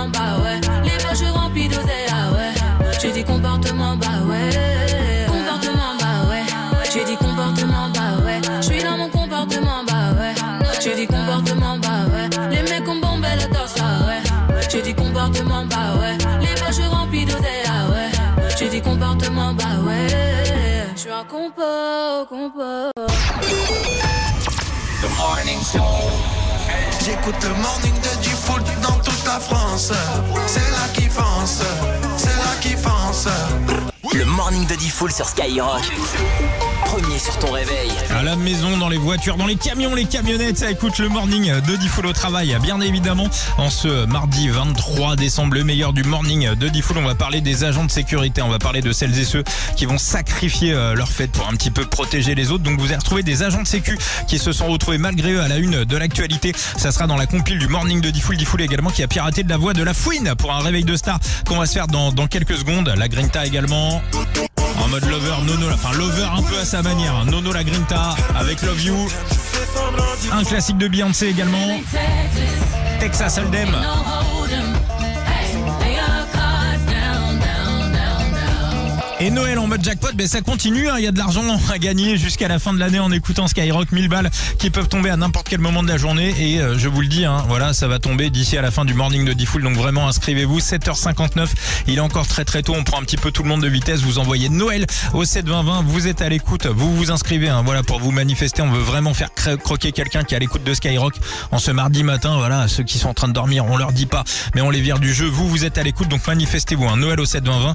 comportement, bah ouais. Les poches remplies d'oseille, ah ouais. J'ai dit comportement, bah ouais. Comportement, bah ouais. J'ai dit comportement, bah ouais. J'suis dans mon comportement, bah ouais. J'ai dit comportement, bah ouais. Les mecs ont bombé le torse, ah ouais. J'ai dit comportement, bah ouais. Les poches remplies d'oseille, ah ouais. J'ai dit comportement, bah ouais. J'suis un compo. The Morning Show. J'écoute le morning de Diffoul dans toute la France. C'est là qui fonce, c'est là qui fonce. Le Morning de Diffoul sur Skyrock. Premier sur ton réveil. À la maison, dans les voitures, dans les camions, les camionnettes, ça écoute le morning de Diffoul au travail. Bien évidemment, en ce mardi 23 décembre, le meilleur du morning de Diffoul. On va parler des agents de sécurité. On va parler de celles et ceux qui vont sacrifier leur fête pour un petit peu protéger les autres. Donc vous avez retrouvé des agents de sécu qui se sont retrouvés malgré eux à la une de l'actualité. Ça sera dans la compile du morning de Diffoul. Diffoul également qui a piraté de la voix de La Fouine pour un réveil de star qu'on va se faire dans quelques secondes. La Grinta également. En mode lover, Nono, enfin lover un peu à sa manière. Nono la Grinta avec Love You. Un classique de Beyoncé également. Texas Hold'em. Et Noël en mode jackpot, ben ça continue, hein. Il y a de l'argent à gagner jusqu'à la fin de l'année en écoutant Skyrock, 1000 balles qui peuvent tomber à n'importe quel moment de la journée. Et je vous le dis, hein, voilà, ça va tomber d'ici à la fin du morning de Diffoul. Donc vraiment inscrivez-vous, 7h59, il est encore très très tôt, on prend un petit peu tout le monde de vitesse. Vous envoyez Noël au 72020, vous êtes à l'écoute, vous vous inscrivez, hein, voilà, pour vous manifester. On veut vraiment faire croquer quelqu'un qui est à l'écoute de Skyrock en ce mardi matin. Voilà, ceux qui sont en train de dormir, on leur dit pas, mais on les vire du jeu. Vous êtes à l'écoute, donc manifestez-vous, hein, Noël au 72020.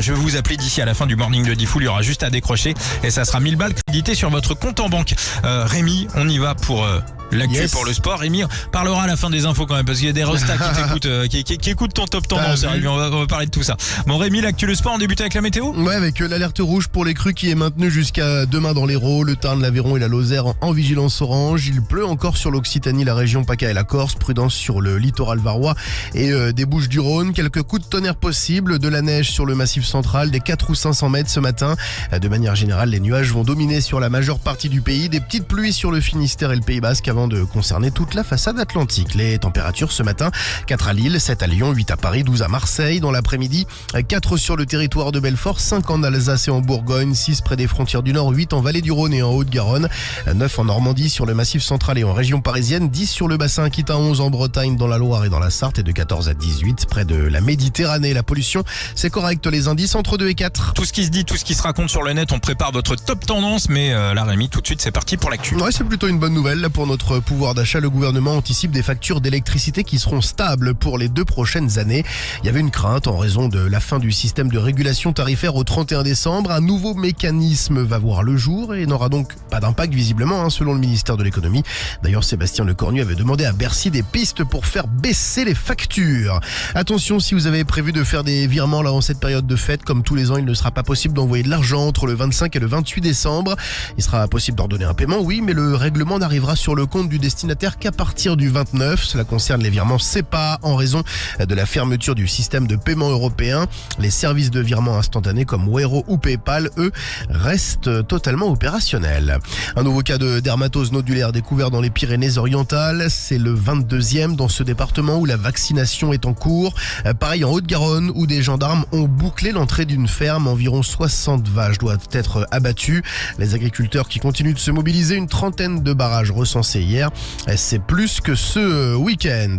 Je vais vous appeler d'ici à la fin du morning de Diffoul, il y aura juste à décrocher et ça sera 1000 balles créditées sur votre compte en banque. Rémi, on y va pour l'actu, pour le sport. Rémi parlera à la fin des infos quand même parce qu'il y a des restas qui t'écoutent, qui écoutent ton top tendance. Rémi, on va parler de tout ça. Bon Rémi, l'actu, le sport, on débute avec la météo. Ouais, avec l'alerte rouge pour les crues qui est maintenue jusqu'à demain dans l'Hérault, le Tarn, l'Aveyron et la Lozère en vigilance orange. Il pleut encore sur l'Occitanie, la région PACA et la Corse. Prudence sur le littoral varois et des Bouches-du-Rhône. Quelques coups de tonnerre possibles, de la neige sur le massif central, des 4 ou 500 mètres ce matin. De manière générale, les nuages vont dominer sur la majeure partie du pays. Des petites pluies sur le Finistère et le Pays Basque avant de concerner toute la façade atlantique. Les températures ce matin, 4 à Lille, 7 à Lyon, 8 à Paris, 12 à Marseille. Dans l'après-midi, 4 sur le territoire de Belfort, 5 en Alsace et en Bourgogne, 6 près des frontières du Nord, 8 en Vallée du Rhône et en Haute-Garonne, 9 en Normandie sur le massif central et en région parisienne, 10 sur le bassin Aquitain, 11 en Bretagne, dans la Loire et dans la Sarthe et de 14 à 18 près de la Méditerranée. La pollution, c'est correct, les indices entre 2 et 4. Tout ce qui se dit, tout ce qui se raconte sur le net, on prépare votre top tendance, mais là Rémi, tout de suite c'est parti pour l'actu. Ouais, c'est plutôt une bonne nouvelle là pour notre pouvoir d'achat. Le gouvernement anticipe des factures d'électricité qui seront stables pour les 2 prochaines années. Il y avait une crainte en raison de la fin du système de régulation tarifaire au 31 décembre. Un nouveau mécanisme va voir le jour et n'aura donc pas d'impact visiblement, selon le ministère de l'économie. D'ailleurs, Sébastien Lecornu avait demandé à Bercy des pistes pour faire baisser les factures. Attention, si vous avez prévu de faire des virements là en cette période de fête, comme tous les ans, il ne sera pas possible d'envoyer de l'argent entre le 25 et le 28 décembre. Il sera possible d'ordonner un paiement, oui, mais le règlement n'arrivera sur le compte du destinataire qu'à partir du 29. Cela concerne les virements SEPA en raison de la fermeture du système de paiement européen. Les services de virement instantanés comme Wero ou PayPal, eux, restent totalement opérationnels. Un nouveau cas de dermatose nodulaire découvert dans les Pyrénées-Orientales. C'est le 22e dans ce département où la vaccination est en cours. Pareil en Haute-Garonne où des gendarmes ont bouclé l'entrée d'une ferme. Environ 60 vaches doivent être abattues. Les agriculteurs qui continuent de se mobiliser, une trentaine de barrages recensés hier. C'est plus que ce week-end.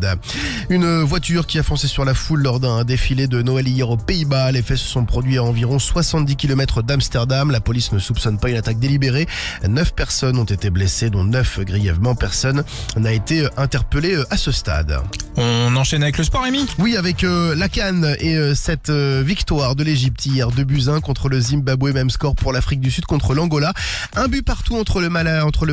Une voiture qui a foncé sur la foule lors d'un défilé de Noël hier aux Pays-Bas. Les faits se sont produits à environ 70 km d'Amsterdam. La police ne soupçonne pas une attaque délibérée. 9 personnes ont été blessées, dont 9 grièvement. Personne n'a été interpellé à ce stade. On enchaîne avec le sport, Rémi. Oui, avec la CAN et cette victoire de l'Égypte hier, 2-1 contre le Zimbabwe. Même score pour l'Afrique du Sud contre l'Angola. Un but partout entre le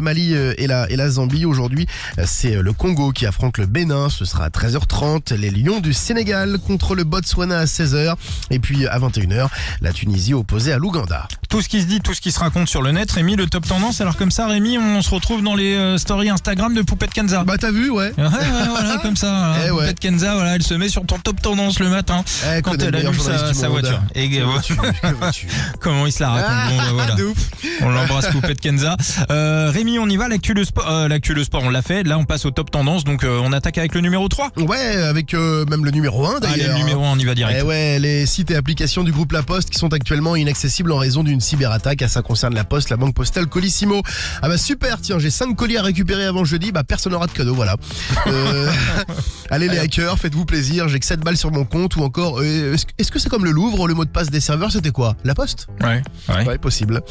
Mali et la Zambie. Aujourd'hui, c'est le Congo qui affronte le Bénin. Ce sera à 13h30. Les Lions du Sénégal contre le Botswana à 16h. Et puis à 21h, la Tunisie opposée à l'Ouganda. Tout ce qui se dit, tout ce qui se raconte sur le net. Rémi, le top tendance. Alors comme ça, Rémi, on se retrouve dans les stories Instagram de Poupette Kenza. Bah t'as vu, ouais. Ouais, voilà, comme ça. Poupette Kenza, voilà, elle se met sur ton top tendance le matin quand elle allume sa voiture. Et Comment il se la raconte. Bon, bah, voilà. de ouf. On l'embrasse, Poupette Kenza. Rémi, on y va, l'actu le sport, on l'a fait. Là, on passe au top tendance, donc on attaque avec le numéro 3. Ouais, avec même le numéro 1 d'ailleurs. Allez, le numéro 1, on y va direct. Et ouais, les sites et applications du groupe La Poste qui sont actuellement inaccessibles en raison d'une cyberattaque. Ça concerne La Poste, la banque postale Colissimo. Ah bah super, tiens, j'ai 5 colis à récupérer avant jeudi, bah personne n'aura de cadeau, voilà. Allez les hackers, faites-vous plaisir, j'ai que 7 balles sur mon compte. Ou encore, est-ce que c'est comme le Louvre, le mot de passe des serveurs, c'était quoi? La Poste? Ouais, possible.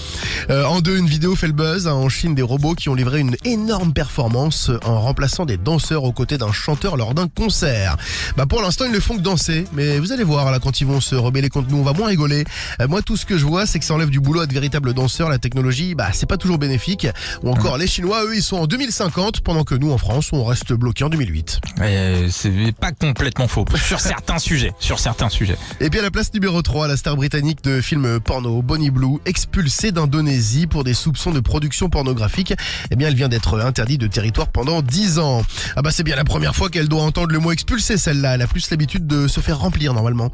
En 2, une vidéo fait le buzz. En Chine, des robots qui ont livré une énorme performance en remplaçant des danseurs aux côtés d'un chanteur lors d'un concert. Bah pour l'instant, ils ne font que danser, mais vous allez voir, là, quand ils vont se rebeller contre nous, on va moins rigoler. Moi, tout ce que je vois, c'est que ça enlève du boulot à de véritables danseurs. La technologie, bah c'est pas toujours bénéfique. Ou encore, les Chinois, eux, ils sont en 2050, pendant que nous, en France, on reste bloqué en 2008. C'est pas complètement faux, sur certains sujets. Et puis à la place numéro 3, la star britannique de film porno, Bonnie Blue, expulsée d'Indonésie pour des soupçons de production pornographique. Eh bien, elle vient d'être interdite de territoire pendant 10 ans. Ah bah c'est bien la première fois qu'elle doit entendre le mot expulsé, celle-là. Elle a plus l'habitude de se faire remplir normalement.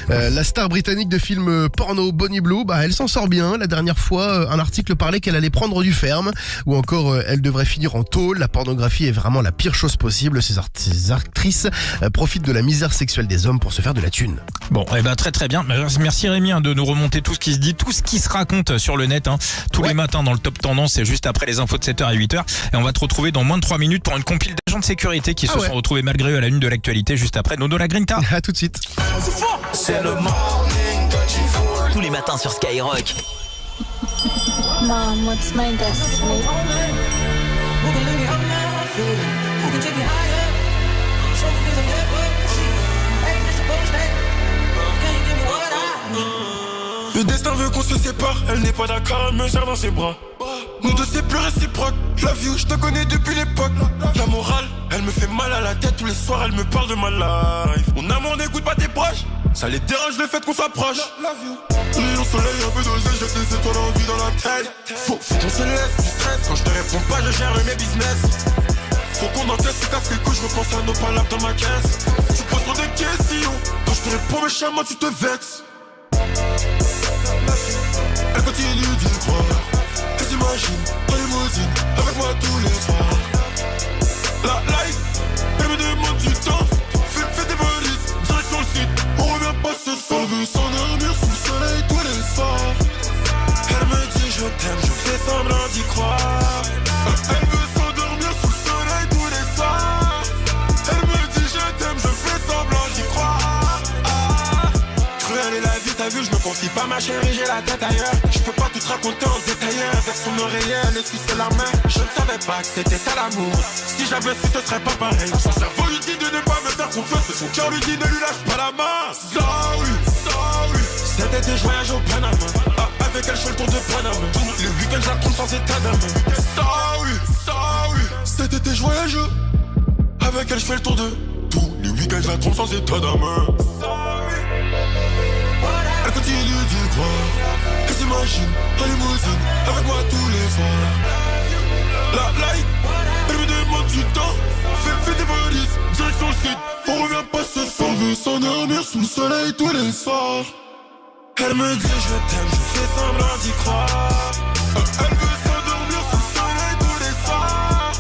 La star britannique de film porno, Bonnie Blue, bah elle s'en sort bien. La dernière fois, un article parlait qu'elle allait prendre du ferme. Ou encore, elle devrait finir en tôle. La pornographie est vraiment la pire chose possible. Ces actrices profitent de la misère sexuelle des hommes pour se faire de la thune. Bon, eh ben très bien. Merci Rémi de nous remonter tout ce qui se dit, tout ce qui se raconte sur le net, tous les matins dans le top tendance, c'est juste après les infos de 7h à 8h. Et on va te retrouver dans moins de 3 minutes pour une compile d'agents de sécurité qui se sont retrouvés malgré eux à la une de l'actualité juste après Nono la Grinta. À tout de suite. C'est le morning de Diffoul. Tous les matins sur Skyrock. Mom, what's my destiny? Le destin veut qu'on se sépare, elle n'est pas d'accord, elle me serre dans ses bras. Nous deux c'est plus réciproque, la view je te connais depuis l'époque. La morale, elle me fait mal à la tête, tous les soirs elle me parle de ma life. Mon amour n'écoute pas tes proches, ça les dérange le fait qu'on s'approche. Rayon soleil un peu dosé, j'ai des étoiles en vie dans la tête. Faut qu'on se laisse du stress, quand je te réponds pas je gère mes business. Faut qu'on encaisse, c'est casse les couilles, je repense à nos palabres dans ma caisse. Tu poses trop de questions, quand je te réponds méchamment tu te vexes. Elle continue d'y croire. Elle s'imagine en limousine avec moi tous les soirs. La life, elle me demande du temps. Fais tes valises, direction le site. On revient pas ce soir. Elle veut s'endormir sous le soleil tous les soirs. Elle me dit je t'aime, je fais semblant d'y croire. Elle veut s'endormir sous le soleil tous les soirs. Elle me dit je t'aime, je fais semblant d'y croire. Cruelle est la vie, t'as vu, je me confie pas ma chérie, j'ai la tête ailleurs. Je peux pas tout te raconter en détail. Avec son oreiller, elle essuie la main. Je ne savais pas que c'était ça l'amour. Si j'avais su, ce serait pas pareil. Son cerveau lui dit de ne pas me faire confiance, mais son cœur lui dit ne lui lâche pas la main. Sorry. Cet été, je voyage au Panama. Avec elle, je fais le tour de Panama. Le week-end, je la compte sans état d'âme. Sorry. Cet été, je voyage. Avec elle, je fais le tour de tous les week-ends, je la trompe sans état d'âme. Elle continue d'y croire. Elle s'imagine en limousine avec moi tous les soirs. La light, elle me demande du temps. Fais tes valises, direction le site. On revient pas ce soir. Elle veut s'endormir sous le soleil tous les soirs. Elle me dit je t'aime, je fais semblant d'y croire. Elle veut s'endormir sous le soleil tous les soirs.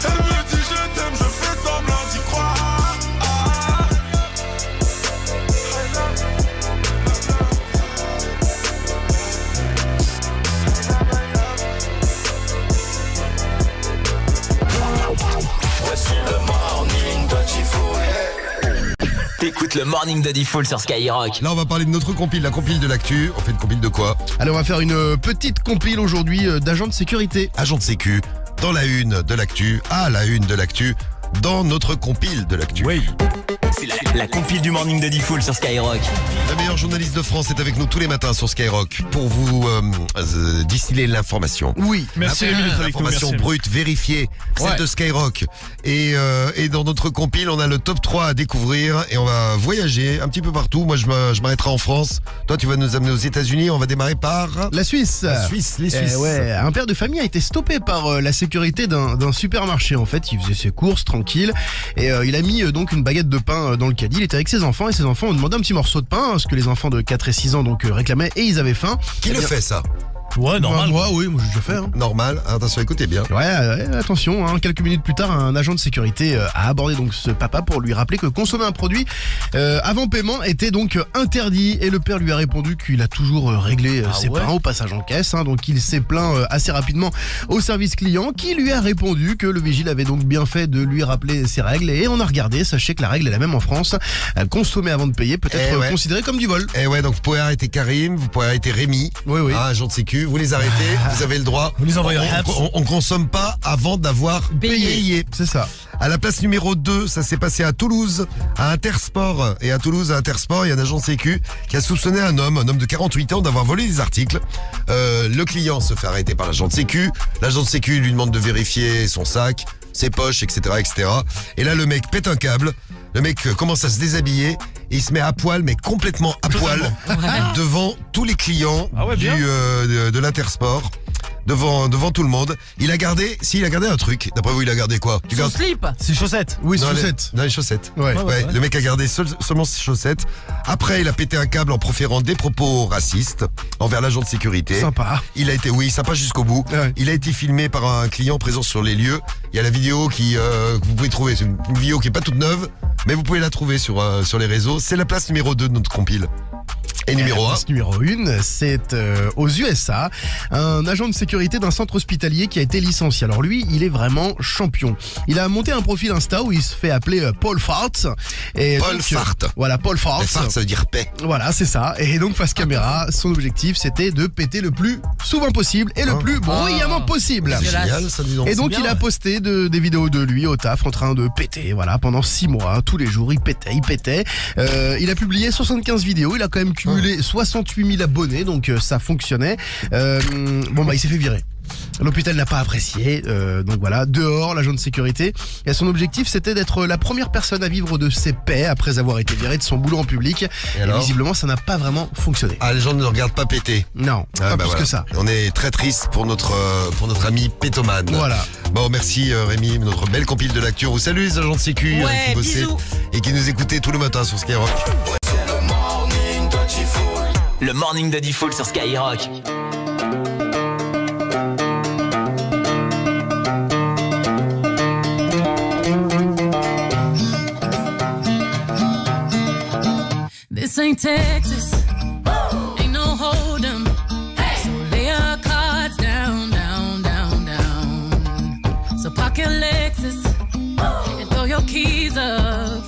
Elle me dit je t'aime, je fais semblant d'y croire. Voici le morning de Diffoul. T'écoutes le morning de Diffoul sur Skyrock. Là, on va parler de notre compile, la compile de l'actu. On fait une compile de quoi? Allez, on va faire une petite compile aujourd'hui d'agents de sécurité. Agent de sécu, dans la une de l'actu, à la une de l'actu, dans notre compile de l'actu. Oui. C'est la compile du morning de Diffoul sur Skyrock. La meilleure journaliste de France est avec nous tous les matins sur Skyrock pour vous distiller l'information. Oui. Merci Rémi d'être avec nous. L'information brute, vérifiée, celle de Skyrock. Et dans notre compile, on a le top 3 à découvrir et on va voyager un petit peu partout. Moi, je m'arrêterai en France. Toi, tu vas nous amener aux États-Unis. On va démarrer par La Suisse. Les Suisses. Ouais, un père de famille a été stoppé par la sécurité d'un supermarché. En fait, il faisait ses courses tranquille et il a mis donc une baguette de pain pain dans le caddie. Il était avec ses enfants et ses enfants ont demandé un petit morceau de pain, ce que les enfants de 4 et 6 ans donc réclamaient et ils avaient faim. Qui le fait ça? Ouais, normal. Moi, oui, moi j'ai déjà fait. Normal. Attention, écoutez bien. Ouais, attention, quelques minutes plus tard, un agent de sécurité a abordé donc ce papa pour lui rappeler que consommer un produit avant paiement était donc interdit. Et le père lui a répondu qu'il a toujours réglé ses pains au passage en caisse. Donc il s'est plaint assez rapidement au service client qui lui a répondu que le vigile avait donc bien fait de lui rappeler ses règles. Et on a regardé, sachez que la règle est la même en France. Consommer avant de payer peut être considéré comme du vol. Et ouais, donc vous pouvez arrêter Karim, vous pouvez arrêter Rémi, Oui. agent de sécu, vous les arrêtez, vous avez le droit. Vous les envoyez on consomme pas avant d'avoir payé. C'est ça. À la place numéro 2, ça s'est passé à Toulouse, à Intersport. Et à Toulouse, à Intersport, il y a un agent de sécu qui a soupçonné un homme de 48 ans d'avoir volé des articles. Le client se fait arrêter par l'agent de sécu. L'agent de sécu lui demande de vérifier son sac, ses poches, etc., etc. Et là, le mec pète un câble. Le mec commence à se déshabiller et il se met à poil, mais complètement à poil, devant tous les clients de l'Intersport. Devant tout le monde. Il a gardé un truc. D'après vous, il a gardé quoi? Son slip. Ses chaussettes. Oui, Non, chaussettes. les chaussettes. Ouais. Le mec a gardé seulement ses chaussettes. Après, il a pété un câble en proférant des propos racistes envers l'agent de sécurité. Sympa. Il a été, sympa jusqu'au bout. Ouais. Il a été filmé par un client présent sur les lieux. Il y a la vidéo que vous pouvez trouver. C'est une vidéo qui est pas toute neuve, mais vous pouvez la trouver sur les réseaux. C'est la place numéro 2 de notre compile. Et numéro 1. Numéro 1, c'est aux USA, un agent de sécurité d'un centre hospitalier qui a été licencié. Alors lui, il est vraiment champion. Il a monté un profil Insta où il se fait appeler Paul Fart. Et Paul donc, Fart. Voilà, Paul Fart. Et Fart, ça veut dire paix. Voilà, c'est ça. Et donc face caméra, son objectif c'était de péter le plus souvent possible et le plus bruyamment possible. C'est génial, ça, dis donc. Et donc bien, il a posté des vidéos de lui au taf en train de péter, voilà, pendant 6 mois, tous les jours il pétait. Il a publié 75 vidéos, il a quand même cumulé 68 000 abonnés, donc ça fonctionnait. Il s'est fait virer. L'hôpital n'a pas apprécié, donc voilà, dehors, l'agent de sécurité. Et son objectif, c'était d'être la première personne à vivre de ses paix après avoir été viré de son boulot en public. Et alors visiblement, ça n'a pas vraiment fonctionné. Ah, les gens ne regardent pas péter. Non, pas plus voilà. que ça. On est très triste pour notre ami pétomane. Voilà. Bon, merci Rémi, notre belle compile de l'actu. On vous salue les agents de sécu qui bossaient bisous. et qui nous écoutaient tout le matin sur Skyrock. Le morning de Diffoul sur Skyrock. This ain't Texas, ain't no hold'em. So lay your cards down, down, down, down. So park your Lexus and throw your keys up.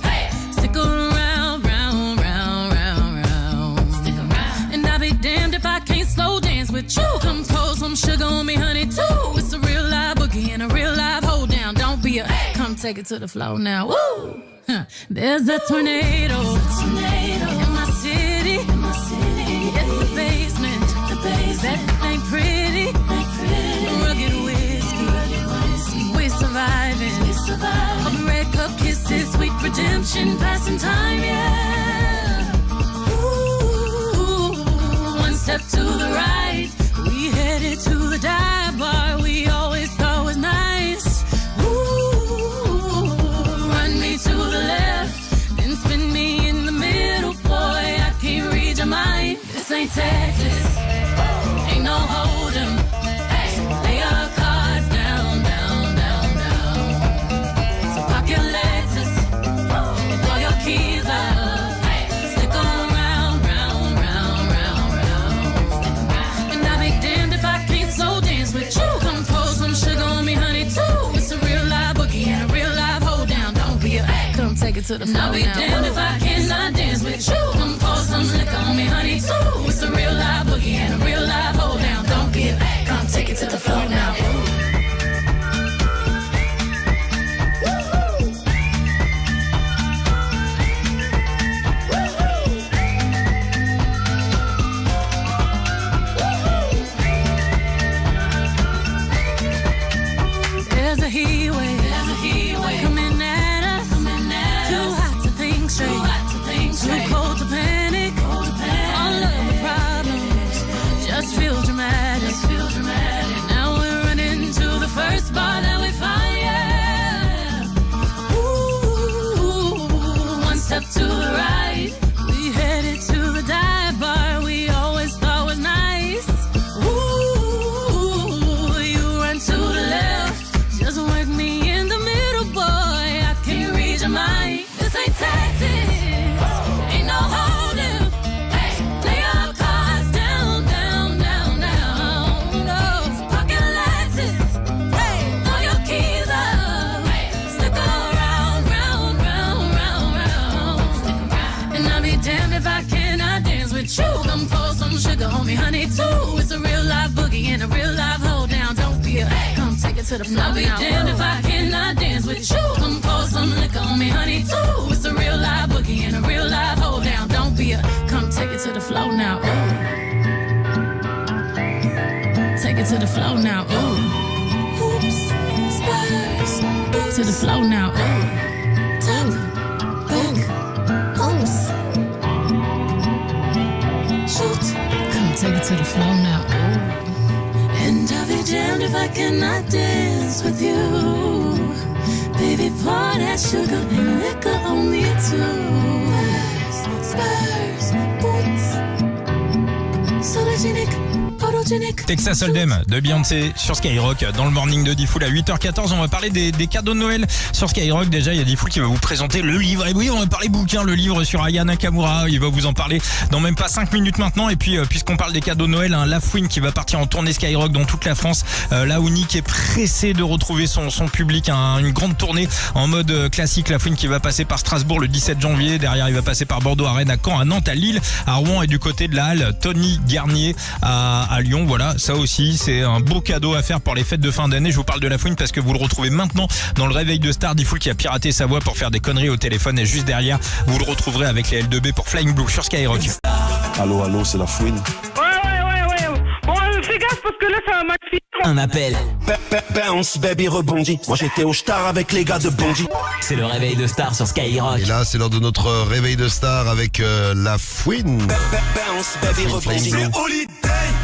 Stick around, round, round, round, round. Stick around. And I'll be damned if I can't slow dance with you. Come pour some sugar on me, honey, too. It's a real live boogie and a real live hold down. Don't be come take it to the floor now. Woo! There's a tornado in my city. It's the basement. That ain't pretty. Rugged whiskey. We're surviving. Of red cup kisses, sweet redemption, passing time, yeah. Ooh, one step to the right, we headed to the dive bar we always thought was nice. To the left, then spin me in the middle, boy, I can't read your mind. This ain't Texas, ain't no hold'em. Lay your cards down, down, down, down. So park your Lexus and throw your keys up. Stick around, round, round, round, round. And I'll be damned if I can't slow dance with you. Come pour some sugar on me, honey, too. It's a real live boogie and a real live hold down. Don't be come take it to the floor. I'll be damned if I cannot dance with you. Come pour some liquor on me, honey, too. It's a real live boogie and a real live hold down. Don't be come take it to the floor now. There's a heat wave coming at us. Too hot to think straight. if I cannot dance with you. Come pour some sugar on me, honey, too. It's a real life boogie and a real life hold down. Don't be a come take it to the floor. I'll be damned if I cannot dance with you. Come pour some liquor on me, honey, too. It's a real life boogie and a real life hold down. Don't be a come take it to the floor now. Ooh. Take it to the floor now. Ooh. Oops, spurs. To the floor now. Ooh. Top, back, pulse. Shoot. Come take it to the floor now. Ooh. And I'll be damned if I cannot dance with you. Baby, pour that sugar and liquor on me too. Spurs, boots, sologenic. Texas Hold'em de Beyoncé sur Skyrock dans le morning de Diffoul à 8h14. On va parler des cadeaux de Noël sur Skyrock. Déjà, il y a Diffoul qui va vous présenter le livre. Et oui, on va parler bouquin, le livre sur Aya Nakamura. Il va vous en parler dans même pas 5 minutes maintenant. Et puis, puisqu'on parle des cadeaux de Noël, Lafouine qui va partir en tournée Skyrock dans toute la France. Laouni qui est pressé de retrouver son public. Une grande tournée en mode classique. Lafouine qui va passer par Strasbourg le 17 janvier. Derrière, il va passer par Bordeaux, à Rennes, à Caen, à Nantes, à Lille, à Rouen et du côté de la halle Tony Garnier à Lyon. Voilà, ça aussi, c'est un beau cadeau à faire pour les fêtes de fin d'année. Je vous parle de Lafouine parce que vous le retrouvez maintenant dans le réveil de Star. Diffoul qui a piraté sa voix pour faire des conneries au téléphone. Et juste derrière, vous le retrouverez avec les L2B pour Flying Blue sur Skyrock. Allô, allô, c'est Lafouine. Ouais. Bon, fais gaffe parce que là, ça va mal finir. Un appel. Bounce, baby, rebondit. Moi, j'étais au Star avec les gars de Bondy. C'est le réveil de Star sur Skyrock. Et là, c'est l'heure de notre réveil de Star avec Lafouine. Bounce, baby, rebondit. C'est holiday,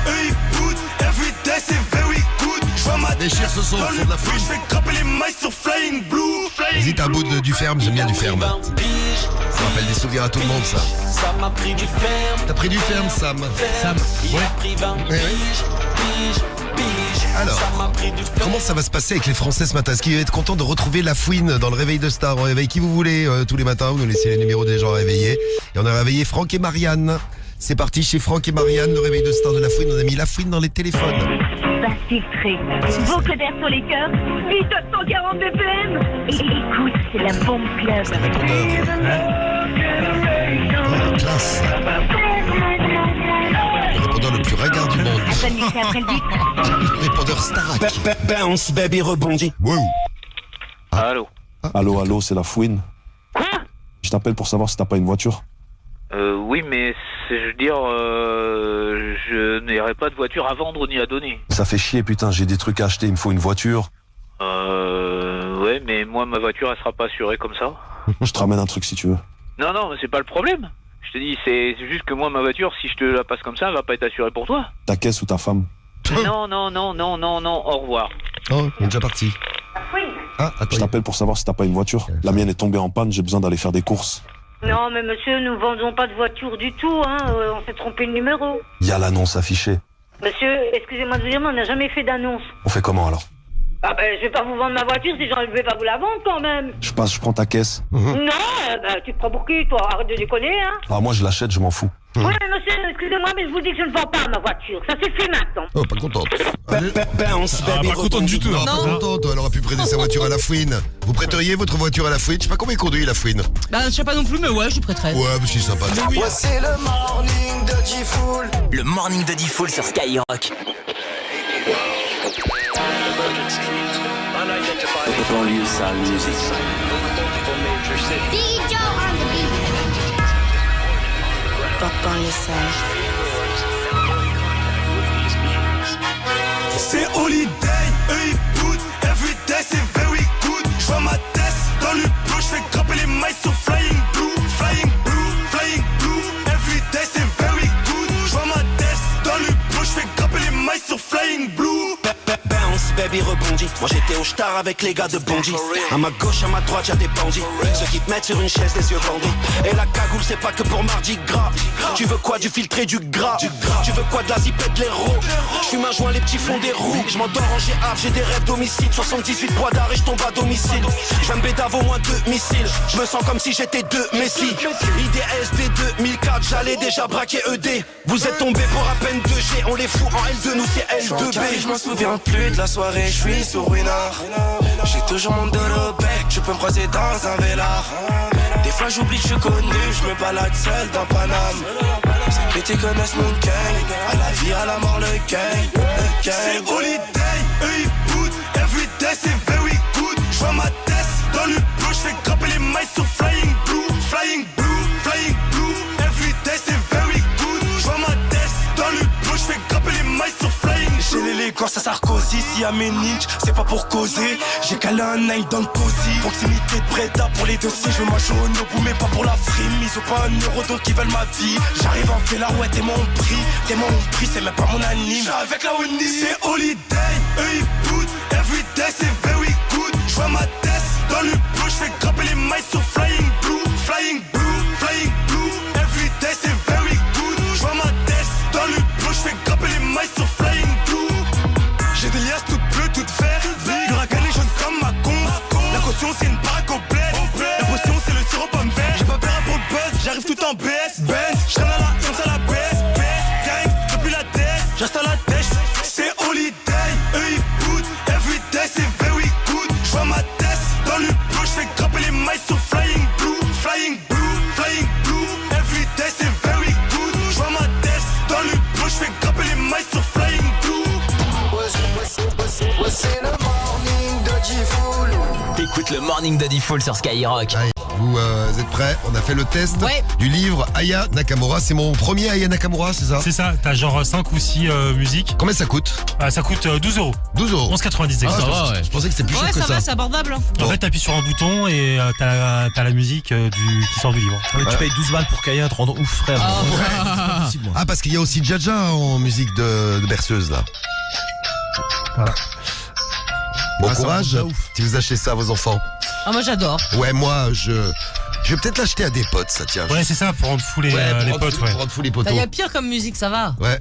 eux ils boutent. Everyday, c'est very good. J'vois ma Déchire ce son, c'est de la fouine. J'vais grapper les mailles sur Flying Blue. Vas-y, t'as un bout du ferme, j'aime bien du ferme. Ça rappelle des souvenirs à tout le monde, ça. Ça m'a pris du ferme. T'as pris du ferme, Sam. Sam, ouais. Alors, comment ça va se passer avec les Français ce matin? Est-ce qu'ils vont être contents de retrouver Lafouine dans le réveil de Star? On réveille qui vous voulez tous les matins, vous nous laissez les numéros des gens réveillés. Et on a réveillé Franck et Marianne. C'est parti chez Franck et Marianne, le réveil de Star de Lafouine. On a mis Lafouine dans les téléphones. Va filtrer. Vocodère sur les cœurs. 840 BPM. Et écoute, c'est la bombe club. Classe. Le répondeur le plus ringard du monde. Attends, c'est après le beat. Le répondeur Starac. Bounce, baby, rebondit. Wow. Allô, allô, c'est Lafouine. Quoi? Je t'appelle pour savoir si t'as pas une voiture. Oui, mais je veux dire, je n'aurai pas de voiture à vendre ni à donner. Ça fait chier, putain, j'ai des trucs à acheter, il me faut une voiture. Ouais, mais moi, ma voiture, elle sera pas assurée comme ça. Je te ramène un truc si tu veux. Non, mais c'est pas le problème. Je te dis, c'est juste que moi, ma voiture, si je te la passe comme ça, elle va pas être assurée pour toi. Ta caisse ou ta femme? Non, au revoir. Oh, il est déjà parti. Ah, attends. Je t'appelle pour savoir si t'as pas une voiture. La mienne est tombée en panne, j'ai besoin d'aller faire des courses. Non, mais monsieur, nous vendons pas de voiture du tout, hein. On s'est trompé de numéro. Il y a l'annonce affichée. Monsieur, excusez-moi de vous dire, mais on n'a jamais fait d'annonce. On fait comment alors? Ah ben, je vais pas vous vendre ma voiture si je vais pas vous la vendre quand même. Je prends ta caisse. Non, tu te prends pour qui, toi? Arrête de déconner, hein. Ah, moi je l'achète, je m'en fous. Oui, mais monsieur, excusez-moi, mais je vous dis que je ne vends pas ma voiture. Ça suffit maintenant. Oh, pas contente. Bounce, baby, pas contente du tout. Non, pas contente. Elle aurait pu prêter sa voiture à Lafouine. Vous prêteriez votre voiture à Lafouine? Je sais pas combien il conduit Lafouine. Bah, je sais pas non plus, mais ouais, je prêterais. Ouais, mais c'est sympa. Voici le morning de Diffoul. Le morning de Diffoul sur Skyrock. Banlieue sale music. DJ on the beat. Banlieue sale. C'est holiday, eux ils boutent. Everyday, c'est very good. J'vois ma tête dans le bleu. J'fais grapper les mailles sur Flying Blue. Flying Blue, Flying Blue. Everyday, c'est very good. J'vois ma tête dans le bleu. J'fais grapper les mailles sur Flying Blue. Bounce, baby, rebondit. Moi j'étais au Star avec les gars de Bondy. À ma gauche, à ma droite, y'a des bandits. Ceux qui te mettent sur une chaise, les yeux bandits. Et la cagoule, c'est pas que pour Mardi Gras. Tu veux quoi, du filtré, du gras? Tu veux quoi, de la zipette, l'héros? J'fume un joint, les petits font des roues. J'm'endors en GAV, j'ai des rêves d'homicide. 78 poids d'arrêt, et j'tombe à domicile. J'aime bédave au moins 2 missiles. J'me sens comme si j'étais 2 Messi. IDSD 2004, j'allais déjà braquer ED. Vous êtes tombés pour à peine 2G. On les fout en L2, nous c'est L2B. Je m'en souviens plus de la soirée, je suis sur Winard. J'ai toujours mon dos au bec, tu peux me croiser dans un vélard. Des fois j'oublie que je suis connu, je me balade seul dans Paname. Ces petits connaissent mon gang, à la vie, à la mort, le gang. C'est holiday, eux ils boot, everyday c'est very good. J'vois ma tête dans le blue, j'fais grimper les mailles sur flying blue. Flying blue, flying blue, everyday c'est very good. J'vois ma tête dans le blue, j'fais grimper les mailles sur flying blue. J'ai l'élégance à Sarkozy, si y'a mes ninjas, c'est pas pour causer. J'ai calé un nail dans le cosy. Proximité de Breda pour les dossiers, je veux ma jaune au bout mais pas pour la frime. Ils ont pas un euro donc ils veulent ma vie. J'arrive en fait là, ouais t'es mon prix, c'est même pas mon anime. J'suis avec la Oni, c'est holiday, eux ils boot, everyday c'est very good. J'vois ma tête dans le blue, j'fais grimper les mailles sur flying blue. Flying blue, flying blue, everyday c'est very good. J'vois ma tête dans le blue, j'fais grimper les mailles sur flying blue. J'ai des liasses toutes bleues, toutes vertes. L'huracan est jaune comme ma conf. La caution c'est une baraque au bled. La potion c'est le sirop pomme vert. J'ai pas peur pour le buzz, j'arrive tout en BS. J'traîne à la once à la baisse. Gang, depuis la tête, j'reste à la tête. C'est holiday, eux ils boot. Everyday c'est very good. J'vois ma tête dans le blue, j'fais grimper les mailles sur flying blue. Flying blue, flying blue. Everyday c'est very good. J'vois ma tête dans le blue, j'fais grimper les mailles sur flying blue. C'est le morning de Diffoul. T'écoutes le morning de Diffoul sur Skyrock. Allez, vous êtes prêts? On a fait le test du livre Aya Nakamura. C'est mon premier Aya Nakamura, c'est ça? C'est ça, t'as genre 5 ou 6 musiques. Combien ça coûte? Ça coûte 12 €. 12 €. 11,90 exactement. Je pensais que c'était plus cher que ça. Va, c'est abordable. En fait, t'appuies sur un bouton et t'as la musique qui sort du livre. Tu payes 12 balles pour qu'Aya te rende ouf, frère. Parce qu'il y a aussi Jaja en musique de berceuse là. Voilà. Bon courage si vous achetez ça à vos enfants. Ah, moi j'adore. Ouais, moi je vais peut-être l'acheter à des potes, ça tient. Ouais, c'est ça, pour rendre fou les potes. Pour rendre fou les potos. Il y a pire comme musique, ça va. Ouais.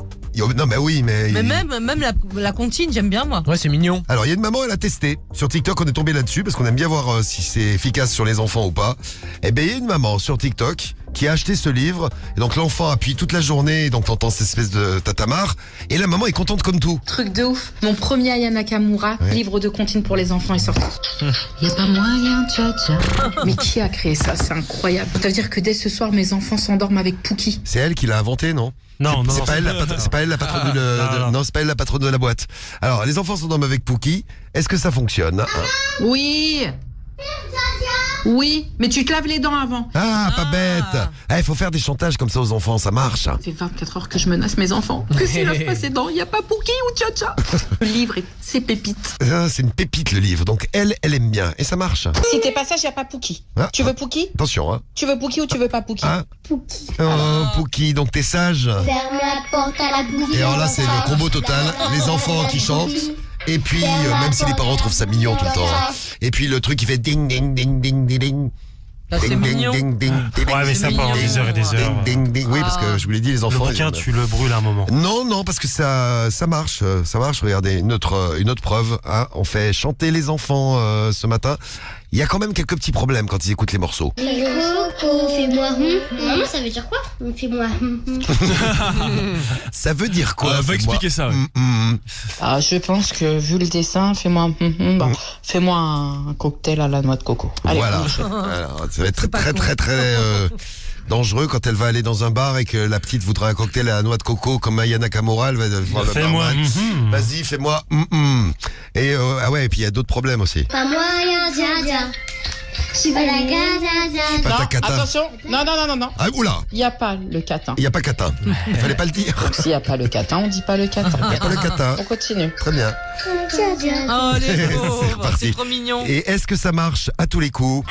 Non, mais oui, mais. Mais même la comptine, j'aime bien moi. Ouais, c'est mignon. Alors, il y a une maman, elle a testé. Sur TikTok, on est tombé là-dessus parce qu'on aime bien voir si c'est efficace sur les enfants ou pas. Eh bien, il y a une maman sur TikTok qui a acheté ce livre. Et donc, l'enfant appuie toute la journée. Et donc, t'entends cette espèce de tatamar. Et la maman est contente comme tout. Truc de ouf. Mon premier Aya Nakamura, livre de comptines pour les enfants, est sorti. Y a pas moyen, tcha. Mais qui a créé ça? C'est incroyable. Ça veut dire que dès ce soir, mes enfants s'endorment avec Pookie. C'est elle qui l'a inventé, non? Non, c'est pas elle la patronne non, c'est pas elle la patronne de la boîte. Alors, les enfants s'endorment avec Pookie. Est-ce que ça fonctionne? Oui. Oui, mais tu te laves les dents avant. Ah, pas bête. Il faut faire des chantages comme ça aux enfants, ça marche. Ça fait 24 heures que je menace mes enfants. Que s'ils lavent pas ses dents, il n'y a pas Pookie ou Tcha-Tcha. Le livre, c'est pépite. C'est une pépite le livre, donc elle aime bien. Et ça marche. Si t'es pas sage, il n'y a pas Pookie. Tu veux Pookie? Attention, hein. Tu veux Pookie ou tu veux pas Pookie? Pookie. Oh, Pookie, donc t'es sage. Ferme la porte à la bougie. Et alors là, c'est le combo total. Les enfants qui chantent. Et puis, même si les parents trouvent ça mignon tout le temps. Et puis le truc qui fait ding, ding, ding, ding, ding, ding. C'est mignon. Ouais, mais ça pendant des heures et des heures. Oui, parce que je vous l'ai dit, les enfants. Le bouquin, tu le brûles à un moment. Non, parce que ça marche. Ça marche. Regardez, une autre preuve. Hein. On fait chanter les enfants ce matin. Il y a quand même quelques petits problèmes quand ils écoutent les morceaux. Fais-moi Maman, ça veut dire quoi? Fais-moi Ça veut dire quoi? Va expliquer ça. Je pense que vu le dessin, fais-moi un cocktail à la noix de coco. Allez, voilà. Alors, ça va être très dangereux quand elle va aller dans un bar et que la petite voudra un cocktail à la noix de coco comme Aya Nakamura. Elle va voir le barman. Vas-y, fais-moi. Et et puis il y a d'autres problèmes aussi. Pas moyen, dia. Je suis pas la gata. Pas ta cata. Attention, non. Ah, oula. Il n'y a pas le catin. Il n'y a pas catin. Il fallait pas le dire. S'il n'y a pas le catin, on dit pas le catin. Il n'y a pas le catin. On continue. Très bien. Oh, les pauvres, c'est trop mignon. Et est-ce que ça marche à tous les coups?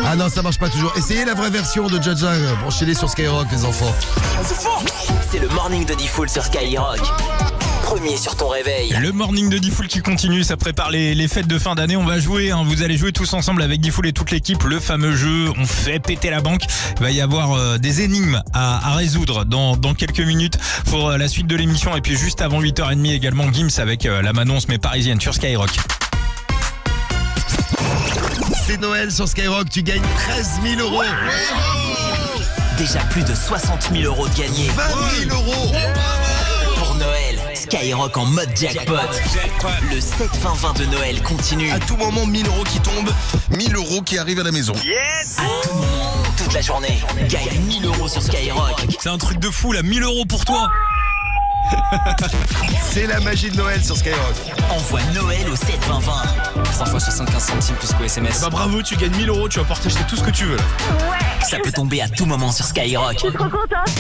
Ah non, ça marche pas toujours. Essayez la vraie version de Jaja. Branchez-les sur Skyrock, les enfants. C'est le morning de Diffoul sur Skyrock. Premier sur ton réveil. Le morning de Diffoul qui continue, ça prépare les fêtes de fin d'année. On va jouer, vous allez jouer tous ensemble avec Diffoul et toute l'équipe. Le fameux jeu, on fait péter la banque. Il va y avoir des énigmes à résoudre dans quelques minutes pour la suite de l'émission. Et puis juste avant 8h30 également, Gims avec la Manon se met parisienne sur Skyrock. C'est Noël sur Skyrock, tu gagnes 13 000 €. Déjà plus de 60 000 € de gagnés. 20 000 €. Pour Noël, Skyrock en mode jackpot. Le 7-20-20 de Noël continue. À tout moment, 1000 euros qui tombent, 1000 euros qui arrivent à la maison. Yes. À tout moment, toute la journée, gagne 1000 euros sur Skyrock. C'est un truc de fou là, 1000 euros pour toi. C'est la magie de Noël sur Skyrock. Envoie Noël au 7-20-20. 3 fois 75 centimes plus qu'au SMS. Bah bravo, tu gagnes 1000 euros, tu vas pouvoir t'acheter tout ce que tu veux là. Ouais. Ça peut tomber à tout moment sur Skyrock. Je suis trop contente.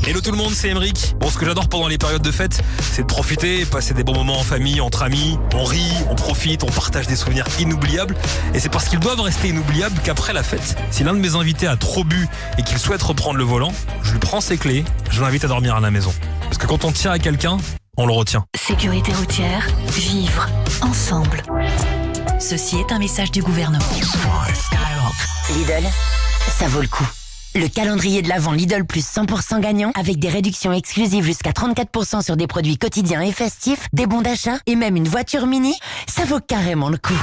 Hello tout le monde, c'est Emeric. Bon, ce que j'adore pendant les périodes de fête, c'est de profiter, passer des bons moments en famille, entre amis. On rit, on profite, on partage des souvenirs inoubliables. Et c'est parce qu'ils doivent rester inoubliables qu'après la fête, si l'un de mes invités a trop bu et qu'il souhaite reprendre le volant, je lui prends ses clés, je l'invite à dormir à la maison. Parce que quand on tient à quelqu'un, on le retient. Sécurité routière, vivre ensemble. Ceci est un message du gouvernement. Lidl, ça vaut le coup. Le calendrier de l'Avent Lidl plus 100% gagnant avec des réductions exclusives jusqu'à 34% sur des produits quotidiens et festifs, des bons d'achat et même une voiture mini, ça vaut carrément le coup.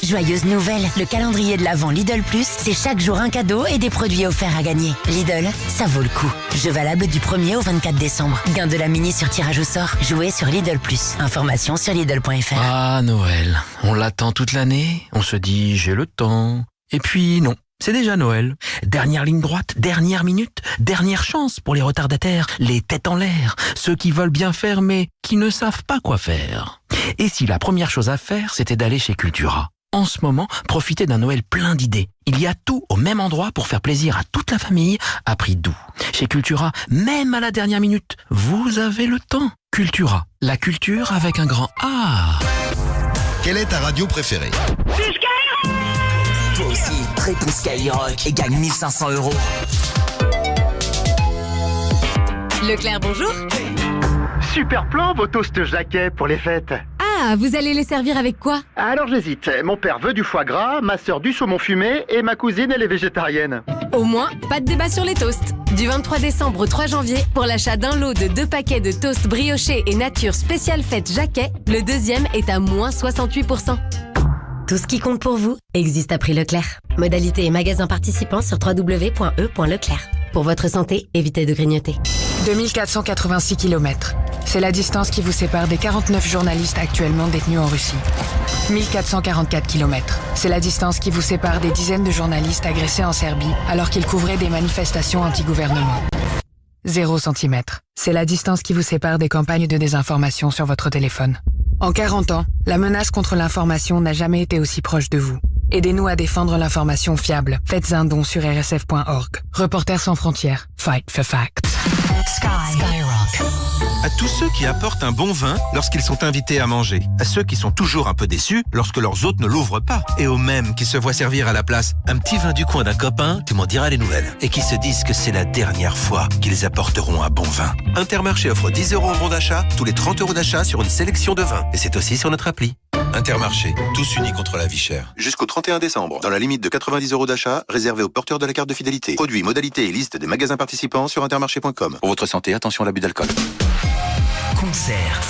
Joyeuse nouvelle, le calendrier de l'Avent Lidl plus, c'est chaque jour un cadeau et des produits offerts à gagner. Lidl, ça vaut le coup. Jeu valable du 1er au 24 décembre. Gain de la mini sur tirage au sort. Jouez sur Lidl plus. Information sur Lidl.fr. Ah, Noël. On l'attend toute l'année. On se dit, j'ai le temps. Et puis, non. C'est déjà Noël. Dernière ligne droite, dernière minute, dernière chance pour les retardataires, les têtes en l'air, ceux qui veulent bien faire mais qui ne savent pas quoi faire. Et si la première chose à faire, c'était d'aller chez Cultura? En ce moment, profitez d'un Noël plein d'idées. Il y a tout au même endroit pour faire plaisir à toute la famille à prix doux. Chez Cultura, même à la dernière minute, vous avez le temps. Cultura, la culture avec un grand A. Quelle est ta radio préférée? Toi aussi, réponds Skyrock et gagne 1500 euros. Leclerc, bonjour. Super plan, vos toasts Jacquet pour les fêtes. Ah, vous allez les servir avec quoi? Alors j'hésite. Mon père veut du foie gras, ma sœur du saumon fumé et ma cousine elle est végétarienne. Au moins, pas de débat sur les toasts. Du 23 décembre au 3 janvier, pour l'achat d'un lot de 2 paquets de toasts briochés et nature spéciale fête Jacquet, le deuxième est à moins 68%. Tout ce qui compte pour vous existe à prix Leclerc. Modalité et magasins participants sur www.e.leclerc. Pour votre santé, évitez de grignoter. 2486 km. C'est la distance qui vous sépare des 49 journalistes actuellement détenus en Russie. 1444 km. C'est la distance qui vous sépare des dizaines de journalistes agressés en Serbie alors qu'ils couvraient des manifestations anti-gouvernement. 0 cm. C'est la distance qui vous sépare des campagnes de désinformation sur votre téléphone. En 40 ans, la menace contre l'information n'a jamais été aussi proche de vous. Aidez-nous à défendre l'information fiable. Faites un don sur rsf.org. Reporters sans frontières. Fight for facts. Skyrock. À tous ceux qui apportent un bon vin lorsqu'ils sont invités à manger. À ceux qui sont toujours un peu déçus lorsque leurs hôtes ne l'ouvrent pas. Et aux mêmes qui se voient servir à la place un petit vin du coin d'un copain, tu m'en diras les nouvelles. Et qui se disent que c'est la dernière fois qu'ils apporteront un bon vin. Intermarché offre 10 euros en bon d'achat, tous les 30 euros d'achat sur une sélection de vins. Et c'est aussi sur notre appli. Intermarché, tous unis contre la vie chère. Jusqu'au 31 décembre, dans la limite de 90 euros d'achat, réservé aux porteurs de la carte de fidélité. Produits, modalités et liste des magasins participants sur intermarché.com. Pour votre santé, attention à l'abus d'alcool. Concert.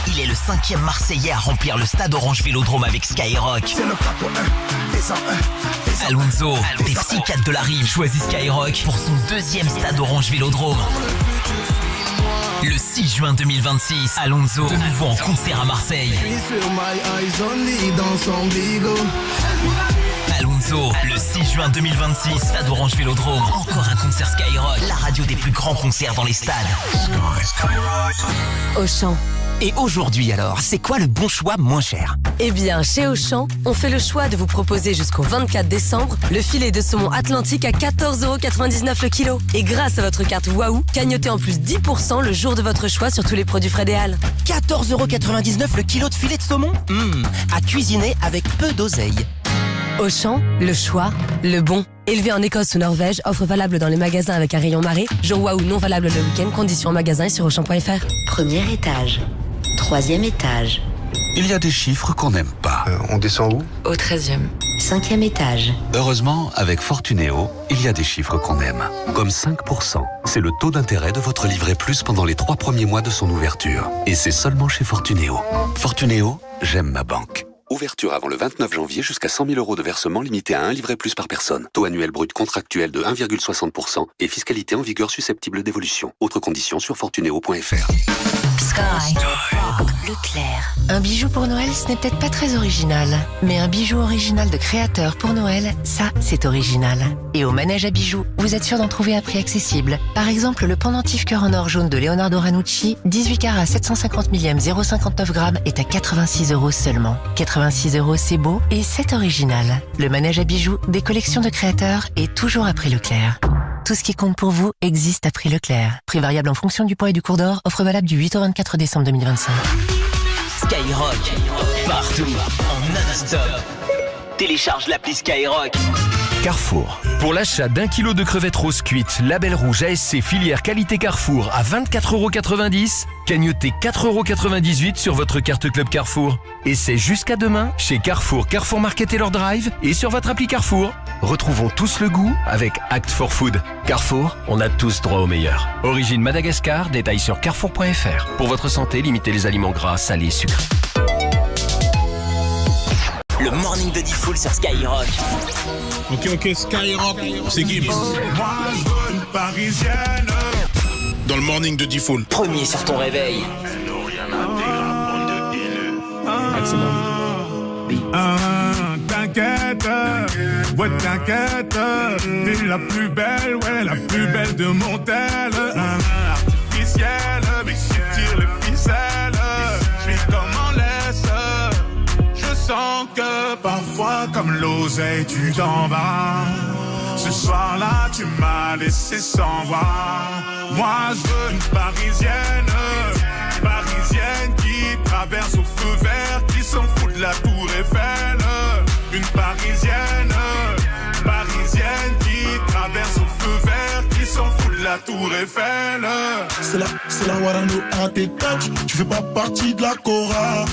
Il est le 5e Marseillais à remplir le stade Orange Vélodrome avec Skyrock. Alonso, des psychiatres de la rime, choisit Skyrock pour son 2e stade Orange Vélodrome. Le 6 juin 2026, Alonso, de nouveau en concert à Marseille. Alonso, le 6 juin 2026, stade Orange Vélodrome. Encore un concert Skyrock, la radio des plus grands concerts dans les stades. Auchan. Et aujourd'hui alors, c'est quoi le bon choix moins cher? Eh bien, chez Auchan, on fait le choix de vous proposer jusqu'au 24 décembre le filet de saumon Atlantique à 14,99€ le kilo. Et grâce à votre carte Waouh, cagnotez en plus 10% le jour de votre choix sur tous les produits Fred et Al. 14,99€ le kilo de filet de saumon? À cuisiner avec peu d'oseille. Auchan, le choix, le bon. Élevé en Écosse ou Norvège, offre valable dans les magasins avec un rayon marée. Jour Waouh non valable le week-end, conditions en magasin et sur Auchan.fr. Premier étage. 3e étage. Il y a des chiffres qu'on n'aime pas. On descend où? Au 13e. 5e étage. Heureusement, avec Fortunéo, il y a des chiffres qu'on aime. Comme 5%. C'est le taux d'intérêt de votre livret plus pendant les 3 premiers mois de son ouverture. Et c'est seulement chez Fortunéo. Fortunéo, j'aime ma banque. Ouverture avant le 29 janvier jusqu'à 100 000 € de versement limité à 1 livret plus par personne. Taux annuel brut contractuel de 1,60% et fiscalité en vigueur susceptible d'évolution. Autres conditions sur fortuneo.fr. Sky Rock Leclerc. Un bijou pour Noël, ce n'est peut-être pas très original. Mais un bijou original de créateur pour Noël, ça, c'est original. Et au manège à bijoux, vous êtes sûr d'en trouver à prix accessible. Par exemple, le pendentif cœur en or jaune de Leonardo Ranucci, 18 carats 750 millième 0,59 grammes, est à 86 € seulement. 86 €, c'est beau et c'est original. Le manège à bijoux, des collections de créateurs et toujours à prix Leclerc. Tout ce qui compte pour vous existe à prix Leclerc. Prix variable en fonction du poids et du cours d'or. Offre valable du 8 au 24 décembre 2025. Skyrock, partout, en non-stop. Télécharge l'appli Skyrock. Carrefour. Pour l'achat d'1 kilo de crevettes roses cuites, label rouge ASC filière qualité Carrefour à 24,90 €, cagnotez 4,98 € sur votre carte Club Carrefour. Et c'est jusqu'à demain chez Carrefour, Carrefour Market et leur drive et sur votre appli Carrefour. Retrouvons tous le goût avec Act for Food. Carrefour, on a tous droit au meilleur. Origine Madagascar, détails sur carrefour.fr. Pour votre santé, limitez les aliments gras, salés, sucrés. Le morning de Diffoul sur Skyrock. Ok, Skyrock, c'est Gims. Moi, je veux une parisienne. Dans le morning de Diffoul. Premier sur ton réveil. T'inquiète, ouais t'inquiète, t'es la plus belle, ouais la plus belle de mon tel. Artificielle, mais si tu tires les ficelles, je suis comme en laisse. Je sens que parfois comme l'oseille tu t'en vas. Ce soir-là tu m'as laissé sans voix. Moi je veux une parisienne, parisienne qui traverse au feu vert, qui s'en fout de la tour Eiffel. Une parisienne, parisienne qui traverse au feu vert, qui s'en fout de la tour Eiffel. C'est la Warano à tes touch, tu fais pas partie de la Cora.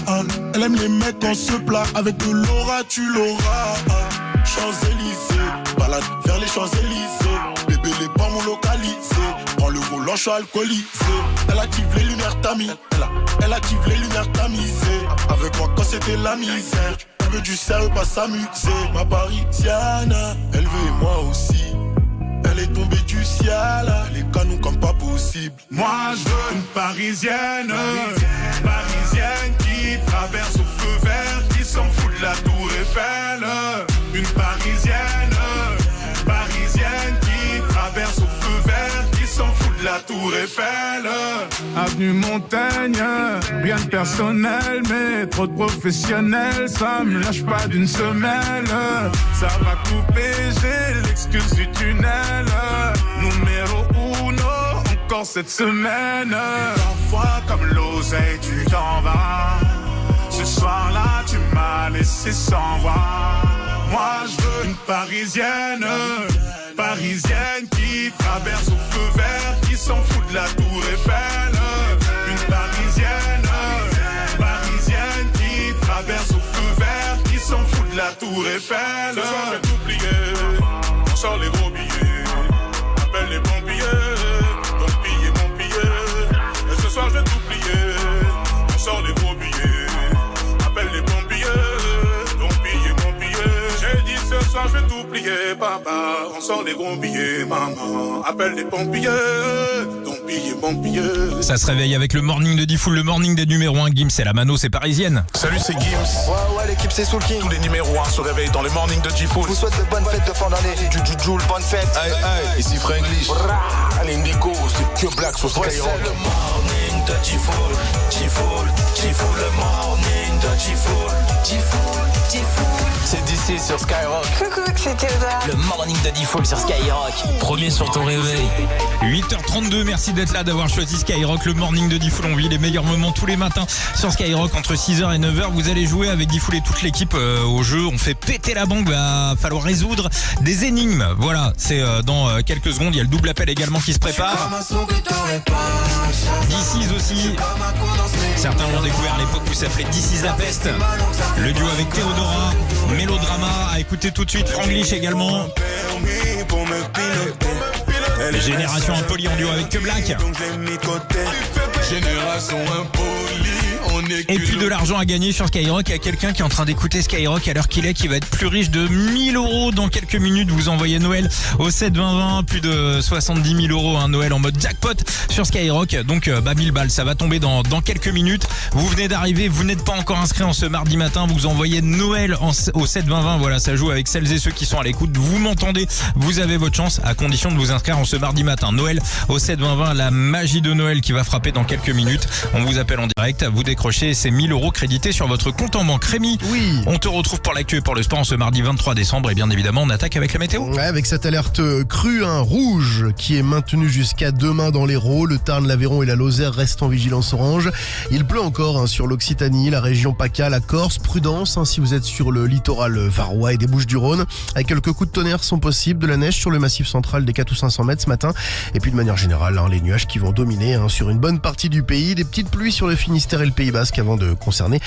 Elle aime les mecs en se plat, avec de l'aura tu l'auras. Champs-Élysées, balade vers les Champs-Élysées. Bébé les pas mon localisé, prends le volant, je suis alcoolisé. Elle active les lumières tamis, elle active les lumières tamisées. Avec moi quand c'était la misère, elle veut du sérieux, pas s'amuser. Ma parisienne, elle veut et moi aussi. Elle est tombée du ciel, elle est canon comme pas possible. Moi je veux une parisienne, parisienne qui traverse au feu vert, qui s'en fout de la tour Eiffel. Une parisienne, parisienne qui traverse au feu vert, qui s'en fout de la tour Eiffel. Avenue Montaigne, rien de personnel, mais trop de professionnels, ça me lâche pas d'une semelle. Ça va couper, j'ai l'excuse du tunnel. Numéro uno, encore cette semaine. Parfois comme l'oseille, tu t'en vas. Ce soir-là, tu m'as laissé sans voix. Moi, je veux une parisienne, parisienne qui traverse au feu vert, qui s'en fout de la tour Eiffel. Une parisienne, parisienne qui traverse au feu vert, qui s'en fout de la tour Eiffel. Ce soir, je vais t'oublier, on sort les gros billets, appelle les pompiers, donc piller mon billet. Et ce soir, je vais t'oublier, on sort les gros billets, appelle les pompiers, donc piller mon billet. J'ai dit ce soir, je vais t'oublier, papa, on sort les gros billets, maman, appelle les pompiers, donc piller mon billet. Ça se réveille avec le morning de Diffoul, le morning des numéros 1. Gims, c'est la mano, c'est parisienne. Salut, c'est Gims. Ouais, l'équipe, c'est Soul King. Tous les numéros 1 se réveillent dans le morning de Diffoul. Je vous souhaite de bonnes fêtes de fin d'année. Juju, bonne fête. Hey, ici Franglish. L'Indigo, c'est que Black sur Skyrock. C'est le morning de Diffoul, le morning de Diffoul. C'est d'ici sur Skyrock. Coucou, c'est Théodore. Le morning de Diffoul sur Skyrock. Premier sur ton réveil. 8h32, merci d'être là, d'avoir choisi Skyrock, le morning de Diffoul. On vit les meilleurs moments tous les matins sur Skyrock entre 6h et 9h. Vous allez jouer avec Diffoul et toute l'équipe au jeu. On fait péter la banque, va falloir résoudre des énigmes. Voilà, c'est dans quelques secondes. Il y a le double appel également qui se prépare. DC's aussi. Certains l'ont découvert à l'époque où ça s'appelait DC's la peste. Le duo avec Théodora, Mélodrama. À écouter tout de suite, Franglish également. Génération Impoli en duo avec Que Black. Génération Impoli. Et puis de l'argent à gagner sur Skyrock. Il y a quelqu'un qui est en train d'écouter Skyrock à l'heure qu'il est, qui va être plus riche de 1000 € dans quelques minutes. Vous envoyez Noël au 7-20-20, plus de 70 000 €, un Noël en mode jackpot sur Skyrock. Donc 1000 balles, ça va tomber dans quelques minutes. Vous venez d'arriver, vous n'êtes pas encore inscrit en ce mardi matin, vous envoyez Noël au 7-20-20. Voilà, ça joue avec celles et ceux qui sont à l'écoute. Vous m'entendez, vous avez votre chance à condition de vous inscrire en ce mardi matin. Noël au 7-20-20, la magie de Noël qui va frapper dans quelques minutes. On vous appelle en direct, vous décrochez ces 1000 € crédités sur votre compte en banque. Rémi, oui. On te retrouve pour l'actu et pour le sport en ce mardi 23 décembre et bien évidemment on attaque avec la météo. Ouais, avec cette alerte crue, rouge qui est maintenue jusqu'à demain dans l'Hérault. Le Tarn, l'Aveyron et la Lozère restent en vigilance orange. Il pleut encore sur l'Occitanie, la région PACA, la Corse. Prudence si vous êtes sur le littoral varois et des Bouches-du-Rhône. Quelques coups de tonnerre sont possibles, de la neige sur le massif central des 400 ou 500 mètres ce matin. Et puis de manière générale, les nuages qui vont dominer sur une bonne partie du pays. Des petites pluies sur le Finistère et le Pays Basque avant de concerner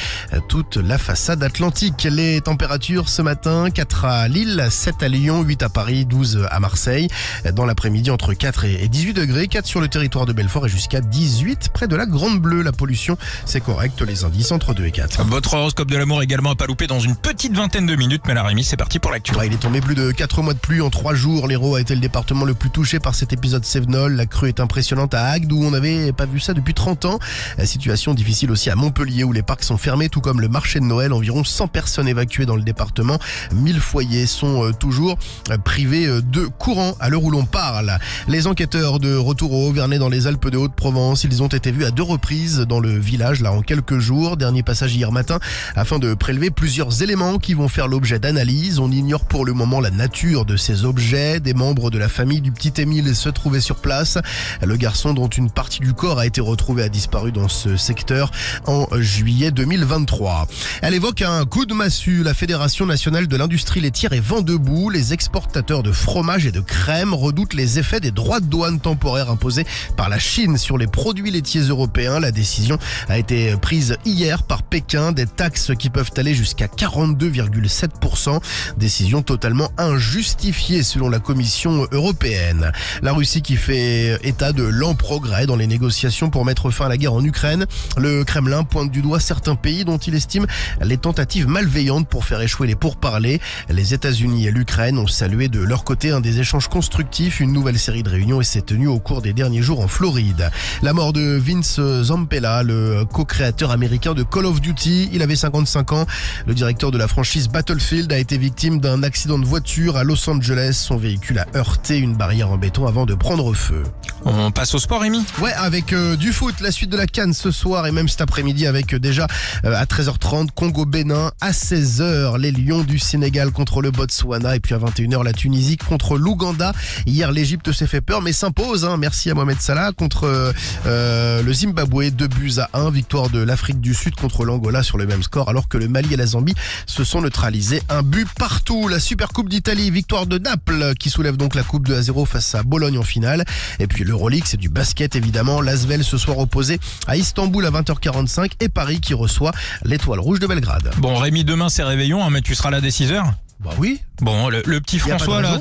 toute la façade atlantique. Les températures ce matin, 4 à Lille, 7 à Lyon, 8 à Paris, 12 à Marseille. Dans l'après-midi, entre 4 et 18 degrés, 4 sur le territoire de Belfort et jusqu'à 18 près de la Grande Bleue. La pollution, c'est correct, les indices entre 2 et 4. Votre horoscope de l'amour également à pas louper dans une petite vingtaine de minutes. Mais là, Rémi, c'est parti pour l'actu. Ouais, il est tombé plus de 4 mois de pluie en 3 jours. L'Hérault a été le département le plus touché par cet épisode Cévenol. La crue est impressionnante à Agde où on n'avait pas vu ça depuis 30 ans. La situation difficile aussi à Montpellier où les parcs sont fermés, tout comme le marché de Noël. Environ 100 personnes évacuées dans le département. 1000 foyers sont toujours privés de courant à l'heure où l'on parle. Les enquêteurs de retour au Auvernais dans les Alpes de Haute-Provence, ils ont été vus à 2 reprises dans le village en quelques jours. Dernier passage hier matin afin de prélever plusieurs éléments qui vont faire l'objet d'analyse. On ignore pour le moment la nature de ces objets. Des membres de la famille du petit Émile se trouvaient sur place. Le garçon dont une partie du corps a été retrouvée a disparu dans ce secteur en juillet 2023. Elle évoque un coup de massue. La Fédération nationale de l'industrie laitière est vent debout. Les exportateurs de fromage et de crème redoutent les effets des droits de douane temporaires imposés par la Chine sur les produits laitiers européens. La décision a été prise hier par Pékin. Des taxes qui peuvent aller jusqu'à 42,7%. Décision totalement injustifiée selon la Commission européenne. La Russie qui fait état de lents progrès dans les négociations pour mettre fin à la guerre en Ukraine. Le Kremlin pointe du doigt certains pays dont il estime les tentatives malveillantes pour faire échouer les pourparlers. Les États-Unis et l'Ukraine ont salué de leur côté des échanges constructifs. Une nouvelle série de réunions s'est tenue au cours des derniers jours en Floride. La mort de Vince Zampella, le co-créateur américain de Call of Duty. Il avait 55 ans. Le directeur de la franchise Battlefield a été victime d'un accident de voiture à Los Angeles. Son véhicule a heurté une barrière en béton avant de prendre feu. On passe au sport, Rémi ? Ouais, avec du foot, la suite de la CAN ce soir et même cet après-midi avec déjà à 13h30 Congo-Bénin, à 16h les Lions du Sénégal contre le Botswana et puis à 21h la Tunisie contre l'Ouganda. Hier l'Égypte s'est fait peur mais s'impose, merci à Mohamed Salah contre le Zimbabwe, 2-1, victoire de l'Afrique du Sud contre l'Angola sur le même score alors que le Mali et la Zambie se sont neutralisés, 1 but partout. La Supercoupe d'Italie, victoire de Naples qui soulève donc la coupe 2-0 face à Bologne en finale. Et puis l'Euroleague, c'est du basket évidemment. L'Asvel ce soir opposé à Istanbul à 20h45 et Paris qui reçoit l'Étoile Rouge de Belgrade. Bon Rémi, demain c'est réveillon, mais tu seras là dès 6h ? Bah oui. Bon, le petit François là,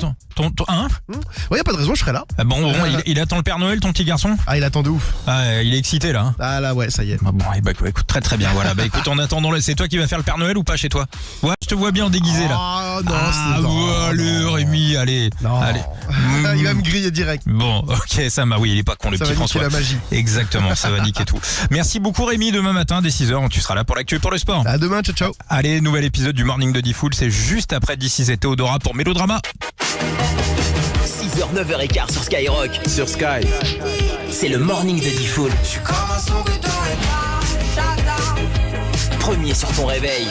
Ouais, y a pas de raison, je serai là. Bon, il attend le Père Noël, ton petit garçon ? Ah, il attend de ouf. Ah, il est excité là. Ah là, ouais, ça y est. Bon, écoute, très bien, voilà. Écoute, en attendant, c'est toi qui vas faire le Père Noël ou pas chez toi ? Ouais, je te vois bien déguisé là. Ah non, allez, Rémi, allez. Non. Allez. Il va me griller direct. Bon, ok, ça m'a, oui, il est pas con, le petit François. Ça va niquer la magie. Exactement, ça va niquer tout. Merci beaucoup Rémi, demain matin dès 6h, tu seras là pour l'actu et pour le sport. À demain, ciao. Allez, nouvel épisode du Morning de Diffoul, c'est juste après D6 et Théodora pour Mélodrama. 6h, 9h15 sur Skyrock. Sur Sky. C'est le Morning de Diffoul. Premier sur ton réveil.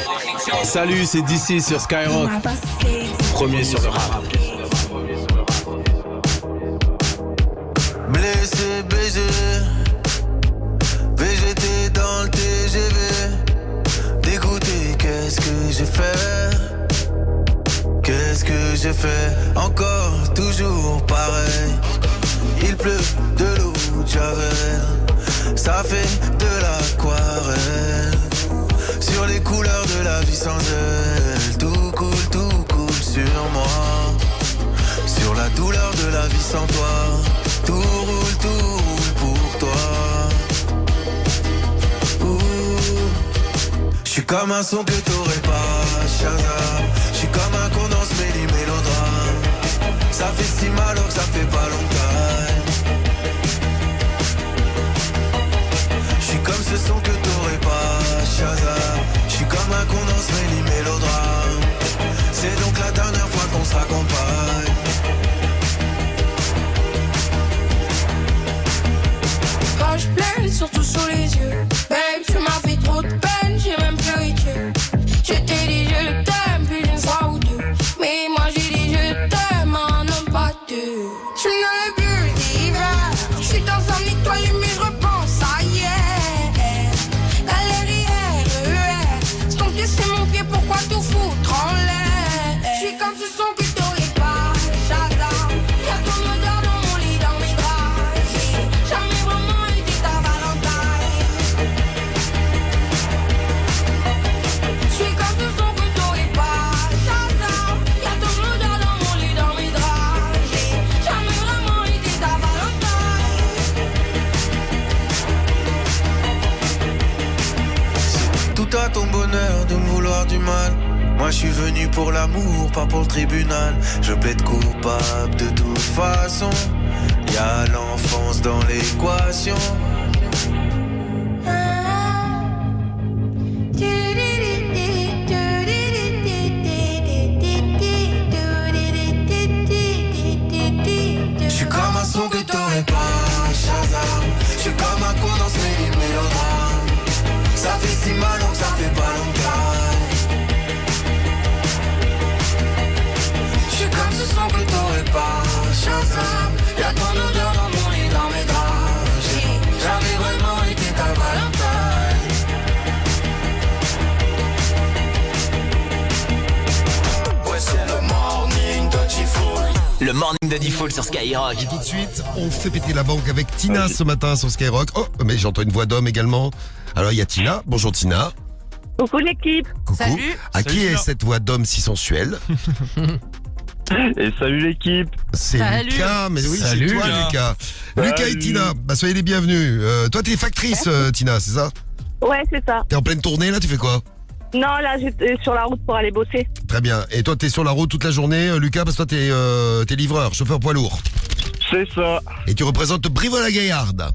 Salut, c'est DC sur Skyrock. Premier sur le rap. Blessé, BG, VGT dans le TGV. Dégoûté, qu'est-ce que j'ai fait? Qu'est-ce que j'ai fait? Encore, toujours pareil. Il pleut de l'eau de Javel. Ça fait de l'aquarelle. Sur les couleurs de la vie sans elle. Tout coule sur moi. Sur la douleur de la vie sans toi. Tout roule pour toi. Ouh. comme un son que t'aurais pas, Shazam. Je suis comme un condensé mélodrame. Ça fait si mal alors que ça fait pas longtemps. Je suis comme ce son que t'aurais pas, Shazam. Je suis comme un condensé mélodrame. C'est donc la dernière fois qu'on se raccompagne. Quand je pleure, surtout sous les yeux. Babe, tu m'as fait trop de peine, j'ai même pleuré Dieu. Je t'ai dit je t'aime plus d'une fois ou deux. Mais moi j'ai dit je t'aime, un homme pas deux. Je suis dans le bulle d'hiver. Je suis dans un étoile mais je repense à hier. Galerie RER. C'est ton pied, c'est mon pied, pourquoi tout foutre en l'air? Je suis comme ce son que t'aurais pas, Shazam. Y'a ton odeur dans mon lit, dans mes draps. J'ai jamais vraiment été ta Valentine. Je suis comme ce son que t'aurais pas, Shazam. Y'a ton odeur dans mon lit, dans mes draps. J'ai jamais vraiment été ta Valentine. Tout à ton bonheur de me vouloir du mal. Moi je suis venu pour l'amour, pas pour le tribunal. Je plaide coupable de toute façon. Y'a l'enfance dans l'équation. Je suis comme un son que t'aurais pas, Shazam. Je suis comme un condensé mélodrame. Ça fait si mal donc ça fait pas longtemps. Je suis comme ce son que t'aurais pas, Shazam. Y'a ton odeur dans mon lit, dans mes draps. J'ai jamais vraiment été ta Valentine. Ouais, c'est le morning de Diffoul. Le morning de Diffoul sur Skyrock. Et tout de suite, on fait péter la banque avec Tina ce matin sur Skyrock. Oh, mais j'entends une voix d'homme également. Alors il y a Tina. Bonjour Tina. Coucou l'équipe. Coucou. Salut. À qui est cette voix d'homme si sensuelle? Et salut l'équipe. C'est Salut. Lucas, mais oui, Salut, c'est toi Lucas. Lucas et Tina, bah soyez les bienvenus. Toi t'es factrice Tina, c'est ça? Ouais, c'est ça. T'es en pleine tournée là, tu fais quoi? Non, là, j'étais sur la route pour aller bosser. Très bien. Et toi t'es sur la route toute la journée, Lucas, parce que toi t'es livreur, chauffeur poids lourd. C'est ça. Et tu représentes Brive-la-Gaillarde.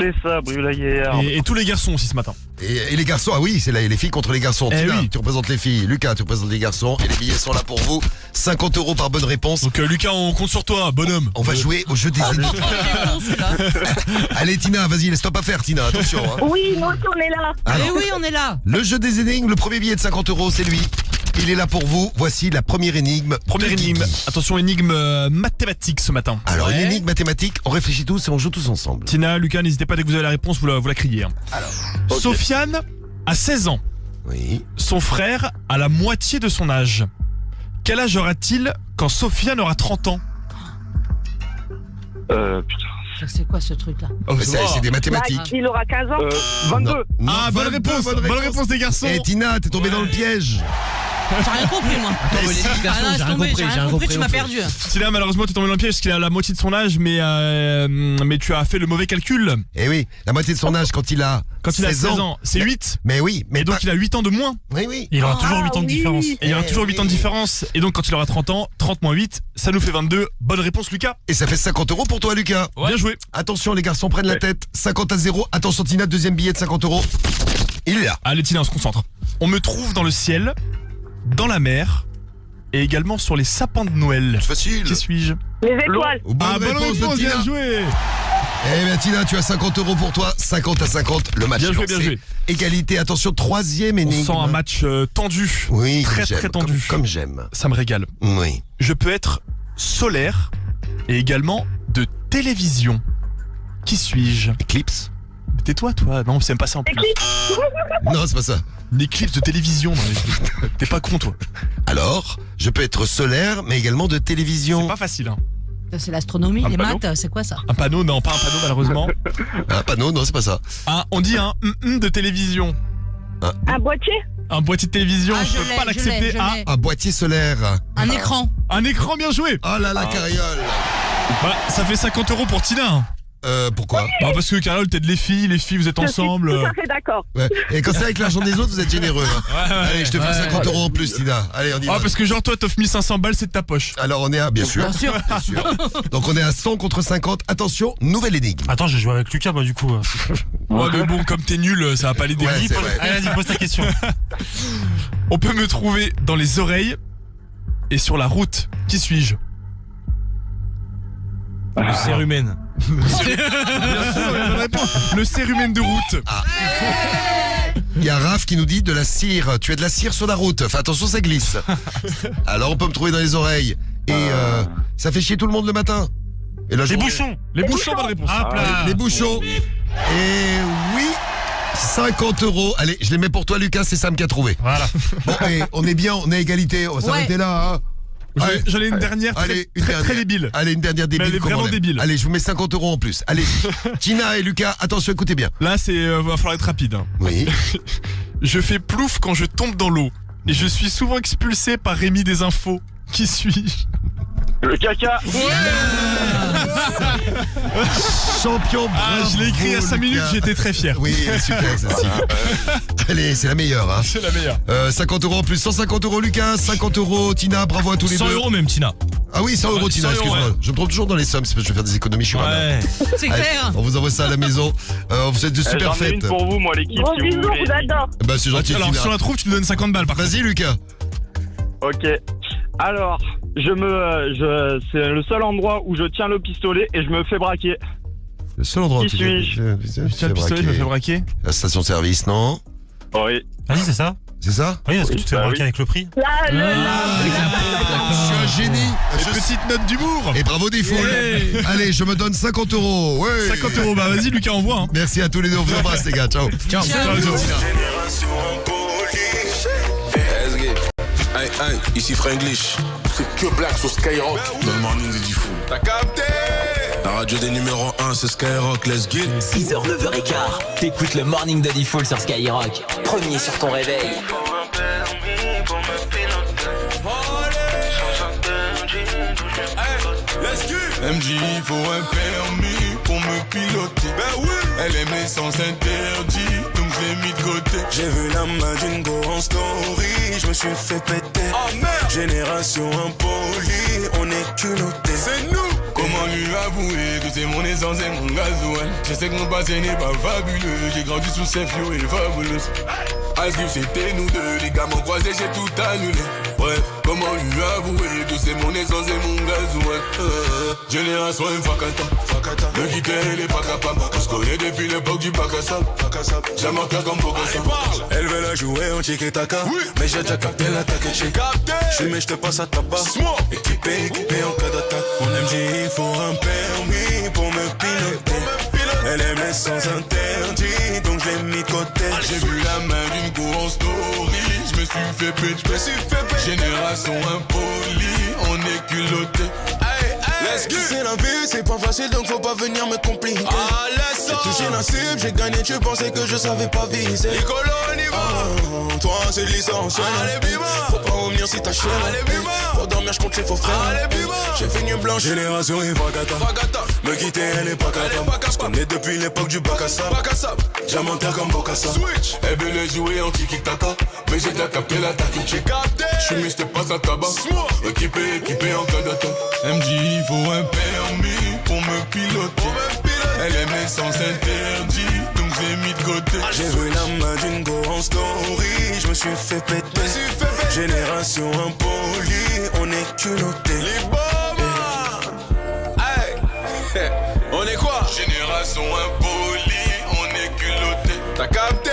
C'est ça, Brive-la-Gaillarde. Et tous les garçons aussi ce matin. Et les garçons, ah oui, c'est les filles contre les garçons. Tina, oui. tu représentes les filles. Lucas, tu représentes les garçons. Et les billets sont là pour vous. 50 € par bonne réponse. Donc Lucas, on compte sur toi, bonhomme. On va jouer au jeu des énigmes. Allez Tina, vas-y, laisse-toi pas faire Tina, attention. Hein. Oui, nous aussi on est là. Alors, oui, on est là. Le jeu des énigmes, le premier billet de 50 €,, c'est lui. Il est là pour vous. Voici la première énigme. Première énigme. Attention, énigme mathématique ce matin. Alors, une énigme mathématique, on réfléchit tous et on joue tous ensemble. Tina, Lucas, n'hésitez pas dès que vous avez la réponse, vous la criez. Hein. Alors, Sofiane a 16 ans. Oui. Son frère a la moitié de son âge. Quel âge aura-t-il quand Sofiane aura 30 ans? Putain. C'est quoi ce truc là? C'est des mathématiques. Bah, il aura 15 ans. 22. Non, Ah, bonne réponse des garçons. Et Tina, t'es tombé dans le piège. J'ai rien compris moi. J'ai rien compris, tu m'as perdu. Tina, malheureusement, t'es tombé dans le piège parce qu'il a la moitié de son âge, mais tu as fait le mauvais calcul. Eh oui, la moitié de son âge quand il a 16 ans, c'est 8. Mais oui, mais et donc il a 8 ans de moins. Oui, oui. Il aura toujours 8 ans de différence. Et il y aura toujours 8 ans de oui. différence. Et donc quand il aura 30 ans, 30 moins 8, ça nous fait 22. Bonne réponse, Lucas. Et ça fait 50 € pour toi, Lucas. Ouais. Bien joué. Attention, les garçons prennent la tête. 50-0. Attention, Tina, deuxième billet de 50 €. Il est là. Allez, Tina, on se concentre. On me trouve dans le ciel, dans la mer et également sur les sapins de Noël. C'est facile. Qui suis-je? Les étoiles. Bonne réponse de Tina. Bien joué. Eh bien, Tina, tu as 50 € pour toi. 50-50. Le match Bien est joué, lancé. bien joué. Égalité. Attention, troisième énigme. On sent un match tendu. Oui, très j'aime, très tendu. Comme j'aime. Ça me régale. Oui. Je peux être solaire et également de télévision. Qui suis-je? Eclipse. Tais-toi, toi. Non, c'est même pas ça en plus. Non, c'est pas ça. Une éclipse de télévision. Non, t'es pas con, toi. Alors, je peux être solaire, mais également de télévision. C'est pas facile, hein. C'est l'astronomie, Un les panneau maths, c'est quoi ça? Un panneau, non, pas un panneau, malheureusement. Un panneau, non, c'est pas ça. On dit un de télévision. Un boîtier. Un boîtier de télévision, Ah, je peux pas l'accepter. Un boîtier solaire. Un écran. Un écran, bien joué. Oh là là, carriole. Bah, ça fait 50 € pour Tina. Pourquoi? Bah parce que Carole t'aides les filles vous êtes ensemble. Je suis tout à fait d'accord. Ouais. Et quand c'est avec l'argent des autres, vous êtes généreux. Hein. Allez, je te fais 50 € en plus, Tina. Allez, on y va. Ah parce que genre toi t'offres 1500 balles, c'est de ta poche. Alors on est à, bien sûr. Donc on est à 100 contre 50. Attention, nouvelle énigme. Attends, je joue avec Lucas, moi, du coup. Ouais, mais bon, comme t'es nul, ça va pas l'aider. Ouais, c'est vrai. Allez, vas-y, pose ta question. On peut me trouver dans les oreilles et sur la route. Qui suis-je? Le cérumen. Bien sûr, bonne réponse. Le cérumen de route. Il y a Raph qui nous dit de la cire. Tu as de la cire sur la route. Fais attention, ça glisse. Alors on peut me trouver dans les oreilles. Et ça fait chier tout le monde le matin. Et la Les journée- bouchons. Les bouchons, bonne réponse. Hop là. Les bouchons. Et oui, 50 €. Allez, je les mets pour toi, Lucas. C'est Sam qui a trouvé. Voilà. Bon, et on est bien, on est à égalité. On va s'arrêter là. Hein. Allez. J'en ai une dernière Allez, une très dernière. débile. Allez, une dernière débile. Mais elle est comme vraiment on aime. débile. Allez, je vous mets 50 € en plus. Allez, Tina et Lucas, attention, écoutez bien. Là, va falloir être rapide. Hein. Oui. Je fais plouf quand je tombe dans l'eau. Et je suis souvent expulsé par Rémi des infos. Qui suis-je? Le caca. Champion, bravo, je l'ai écrit il y a 5 minutes, Lucas. j'étais très fier. Oui, elle est super, celle-ci. Allez, c'est la meilleure. Hein. C'est la meilleure. 50 € en plus, 150 € Lucas, 50 € Tina, bravo à tous les 100 deux. € même, Tina. Ah oui, 100 € Tina, 100 €, excuse-moi. ouais. Je me trompe toujours dans les sommes, c'est parce que je vais faire des économies, je suis radin. C'est Allez, clair. on vous envoie ça à la maison. Vous êtes de super J'en ai fêtes. une pour vous, moi, l'équipe. Gros si vous bisous, voulez. vous adore. Bah c'est gentil. Alors, Tina. si on la trouve, tu nous donnes 50 balles par contre. Vas-y Lucas. Ok. Alors, c'est le seul endroit où je tiens le pistolet et je me fais braquer. Le seul endroit où Qui tu suis-je? Tiens, le pistolet, je me fais braquer. La station-service, non? Oui. Vas-y, c'est ça. C'est ça? Oui, parce que tu te fais Bah braquer oui. avec le prix. Là, Je suis un génie. Et petite note d'humour. Et bravo des foules. Ouais. Allez, je me donne 50 €. Ouais. 50 €, bah vas-y Lucas, envoie. Hein. Merci à tous les deux, on vous embrasse les gars. Ciao. Ciao. Hey, hey, ici Franglish. C'est que Black sur Skyrock. Dans le morning de Diffoul. T'as capté? La radio des numéros 1, c'est Skyrock, let's get. 6h, 9h15. T'écoutes le Morning de Diffoul sur Skyrock. Premier sur ton réveil. MJ, il faut un permis pour me piloter. Ben oui. Elle aime les sens interdits, donc je l'ai mis de côté. J'ai vu la main d'une go en story, je me suis fait péter. Oh merde. Génération impolie, on est culotté. C'est nous. Comment lui avouer que c'est mon essence et mon gasoil? Je sais que mon passé n'est pas fabuleux, j'ai grandi sous ces flots et fabuleux. Ice Cube c'était nous deux, les gars m'ont croisé, j'ai tout annulé. Bref, comment lui avouer que c'est mon essence et mon gasoil? Génération Fakata, me quitter elle est pas capable. On se connaît depuis l'époque du bac à sable. J'aime un cœur comme Bokassa. Elle veut la jouer en tiki-taka, mais j'ai déjà capté l'attaque. J'ai capté, je mais je te passe à tabac. Équipé en cas d'attaque. Mon MJ il faut un permis pour me piloter. Elle aime les sens interdits, donc je l'ai mis de côté. J'ai vu la main d'une go en story, je me suis fait péter. Génération impolie, on est culotté. C'est la vie, c'est pas facile donc faut pas venir me compliquer. J'ai touché la cible, j'ai gagné, tu pensais que je savais pas viser. Toi c'est licencié. Faut pas revenir si t'as chier. Pour dormir je compte les faux frères. J'ai fait une blanche. Génération et Fakata. Me quitter elle est pas capable. Je connais depuis l'époque du bac à sable. Diamantaire comme Bokassa. Elle veut le jouer en tiki-taka, mais j'ai déjà capté l'attaque. J'ai capté, je suis mis, je te passe à tabac. Équipé en cas d'attaque. MJ il faut un permis pour me piloter. Elle aime les sens interdits, donc j'ai mis de côté. J'ai vu la main d'une go en story, je me suis fait péter. Génération impolie, on est culotté. Les hey. On est quoi? Génération impolie, on est culotté. T'as capté?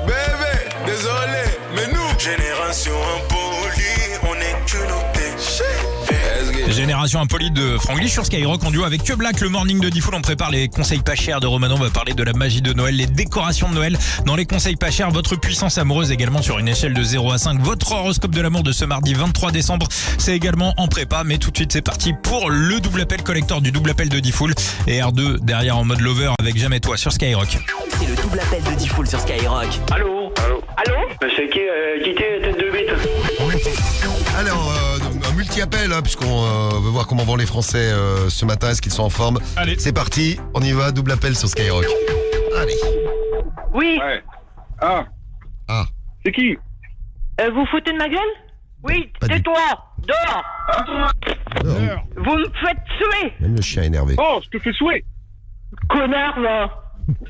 Bébé, désolé, mais nous génération impolie, on est culotté. Génération impolie de Franglish sur Skyrock en duo avec Que Black, le morning de Diffoul. On prépare les conseils pas chers de Romano. On va parler de la magie de Noël, les décorations de Noël dans les conseils pas chers. Votre puissance amoureuse également sur une échelle de 0 à 5. Votre horoscope de l'amour de ce mardi 23 décembre. C'est également en prépa. Mais tout de suite, c'est parti pour le double appel collector du double appel de Diffoul. Et R2 derrière en mode lover avec Jamais Toi sur Skyrock. C'est le double appel de Diffoul sur Skyrock. Allô? C'est qui était tête de bite? Alors, un petit appel, hein, puisqu'on veut voir comment vont les Français ce matin. Est-ce qu'ils sont en forme? Allez. C'est parti, on y va, double appel sur Skyrock. Allez. Oui. Ouais. Ah. Ah. C'est qui? Vous foutez de ma gueule? Oui, tais-toi. Dehors. Vous me faites suer. Même le chien est énervé. Oh, je te fais souhaiter. Connard, là.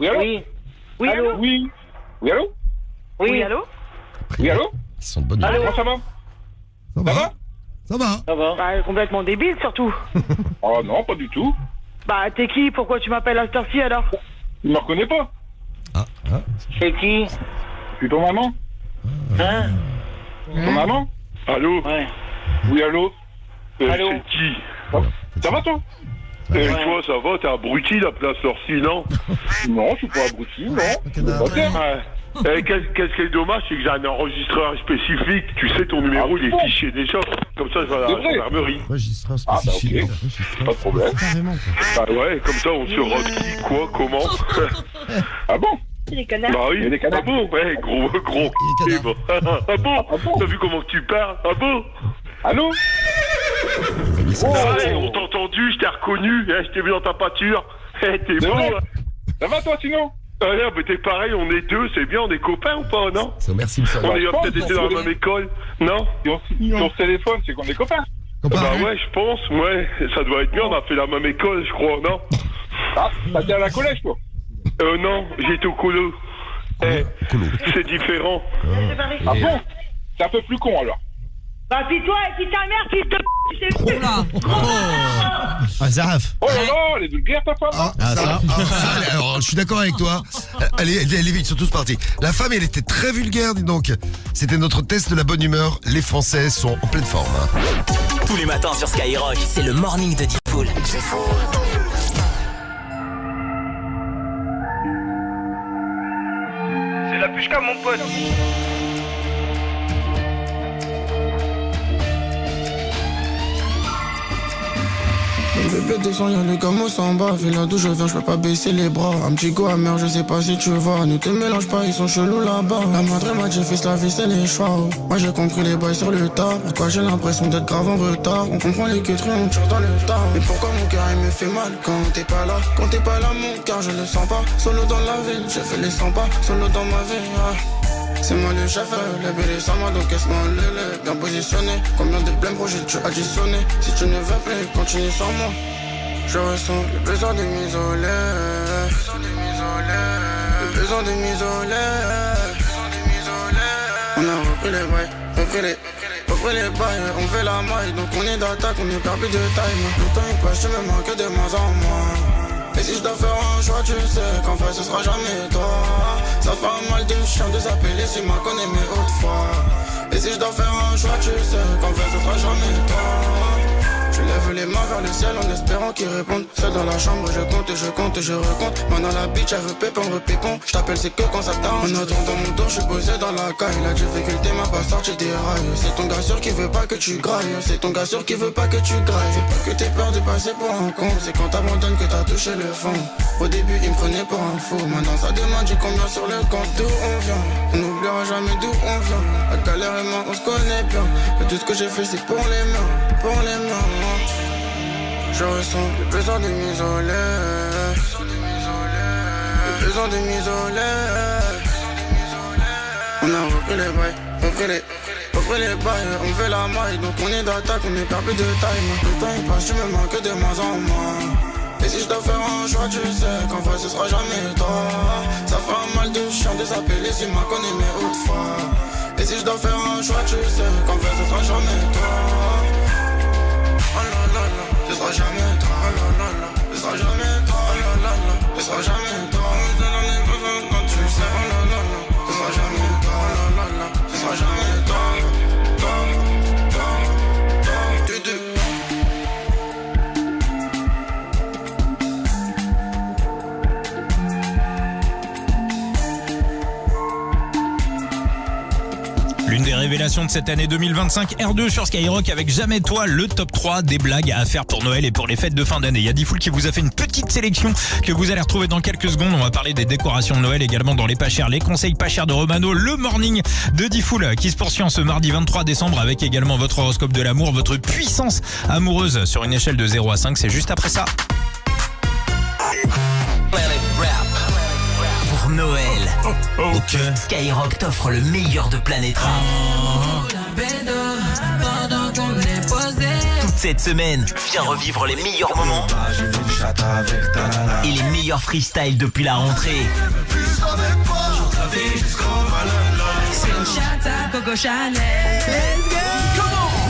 Oui, allô? Oui. Oui, allô? Oui. Oui, allô? Oui, allô? Oui, allô? Ils sont de bonne humeur. Allô, comment ça va? Ça va? Ça va. Bah, complètement débile, surtout. Oh non, pas du tout. Bah, t'es qui? Pourquoi tu m'appelles à cette heure-ci, alors? Tu me reconnais pas? C'est qui? C'est ton maman? Hein? Ton maman? Allô? Ouais. Oui, allô? Allô? C'est qui? Ça va, toi? Toi, ça va? T'es abruti, la place sortie, non? Non, je suis pas abruti, non. Qu'est-ce qui est dommage, c'est que j'ai un enregistreur spécifique. Tu sais, ton numéro, il est fiché déjà. Comme ça, je vais à la gendarmerie. Registreur Ah, bah, spécifique. ok. Pas de problème. Carrément, quoi. Bah ouais, comme ça, on saura qui, quoi, comment. Ah bon? C'est des canards. Bah oui. Ah bon? Ouais, gros. Ah bon? T'as vu comment tu parles? Ah bon? Allô? Ouais, on t'a entendu, je t'ai reconnu, je t'ai vu dans ta pâture. T'es beau. Ça va, toi, sinon? Mais t'es pareil, on est deux, c'est bien, on est copains ou pas, non? Merci, monsieur. On est peut-être été dans la même école, non? Sur ce téléphone, c'est qu'on est copains. Bah ouais, je pense, ouais, ça doit être bien, on a fait la même école, je crois, non? Ah, t'es à la collège, toi? Non, j'étais au colo. C'est différent. Ah bon? C'est un peu plus con, alors. Bah, puis toi, et puis ta mère, fils de p***, tu sais. Ah, Zaraf. Oh là là, elle est vulgaire, ta femme. Alors, je suis d'accord avec toi. Elle est vite, ils sont tous partis. La femme, elle était très vulgaire, dis donc. C'était notre test de la bonne humeur. Les Français sont en pleine forme. Tous les matins sur Skyrock, c'est le morning de Diffoul. C'est la pushka, mon pote. Bébé descend, y'a le camo s'en bas. Vu là d'où je viens, je peux pas baisser les bras. Un petit go amer, je sais pas si tu vois. Ne te mélange pas, ils sont chelous là-bas. La madre m'a dit, fils, la vie c'est les choix. Moi j'ai compris les bails sur le tas. Pourquoi j'ai l'impression d'être grave en retard? On comprend les queuteries, on tire dans le tas. Mais pourquoi mon cœur il me fait mal quand t'es pas là? Quand t'es pas là, mon cœur je le sens pas. Solo dans la ville, j'ai fait les 100 pas. Solo dans ma vie, C'est moi le chef, les bébés sans moi, donc est-ce qu'on le bien positionné? Combien de blèmes projets tu additionné? Si tu ne veux plus, continue sans moi. Je ressens le besoin de m'isoler. Le besoin de m'isoler. On a repris les bails, repris les bails. On fait la maille, donc on est d'attaque, on est perdu de taille. Le temps il passe, je me manque de moins en moins. Et si je dois faire un choix, tu sais qu'en fait ce sera jamais toi. Ça fait mal de chien de s'appeler si m'a connais mes hautes fois. Et si je dois faire un choix, tu sais qu'en fait ce sera jamais toi. Je lève les mains vers le ciel en espérant qu'ils répondent. Seul dans la chambre, je compte et je compte et je recompte. Maintenant la bitch, elle veut pépon, repépon. Je t'appelle, c'est que quand ça t'arrange. En attendant mon tour, je suis posé dans la caille. La difficulté m'a pas sorti des rails. C'est ton gars sûr qui veut pas que tu grailles. C'est ton gars sûr qui veut pas que tu grailles. Fais pas que t'aies peur de passer pour un con. C'est quand t'abandonnes que t'as touché le fond. Au début, il me prenait pour un fou. Maintenant, ça demande, j'ai combien sur le compte. D'où on vient, on n'oubliera jamais d'où on vient. La galère et moi, on se connaît bien. Et tout ce que j'ai fait, c'est pour les mains, pour les mains. Je ressens le besoin de m'isoler. Le besoin de m'isoler. On a repris les bails, repris les bails. On fait la maille, donc on est d'attaque, on est perdu de taille. Le temps il passe, tu me manques de moins en moins. Et si je dois faire un choix, tu sais qu'en vrai ce sera jamais toi. Ça fait un mal de chien de s'appeler si m'a connais mes hautes fois. Et si je dois faire un choix, tu sais qu'en vrai ce sera jamais toi. Oh là là là, ce sera jamais toi. Oh là là là, ce sera jamais toi. Oh là là là, ce sera jamais toi. On te donne les besoins quand tu sais. Oh là là là, ce sera jamais toi. Oh là là là, ce sera jamais toi. L'une des révélation de cette année 2025. R2 sur Skyrock avec Jamais Toi, le top 3 des blagues à faire pour Noël et pour les fêtes de fin d'année. Il y a Diffoul qui vous a fait une petite sélection que vous allez retrouver dans quelques secondes. On va parler des décorations de Noël également dans les pas chers, les conseils pas chers de Romano, le morning de Diffoul qui se poursuit en ce mardi 23 décembre avec également votre horoscope de l'amour, votre puissance amoureuse sur une échelle de 0 à 5. C'est juste après ça. Pour Noël, Skyrock t'offre le meilleur de Planète Rap. Toute cette semaine, viens revivre les meilleurs moments et les meilleurs freestyles depuis la rentrée.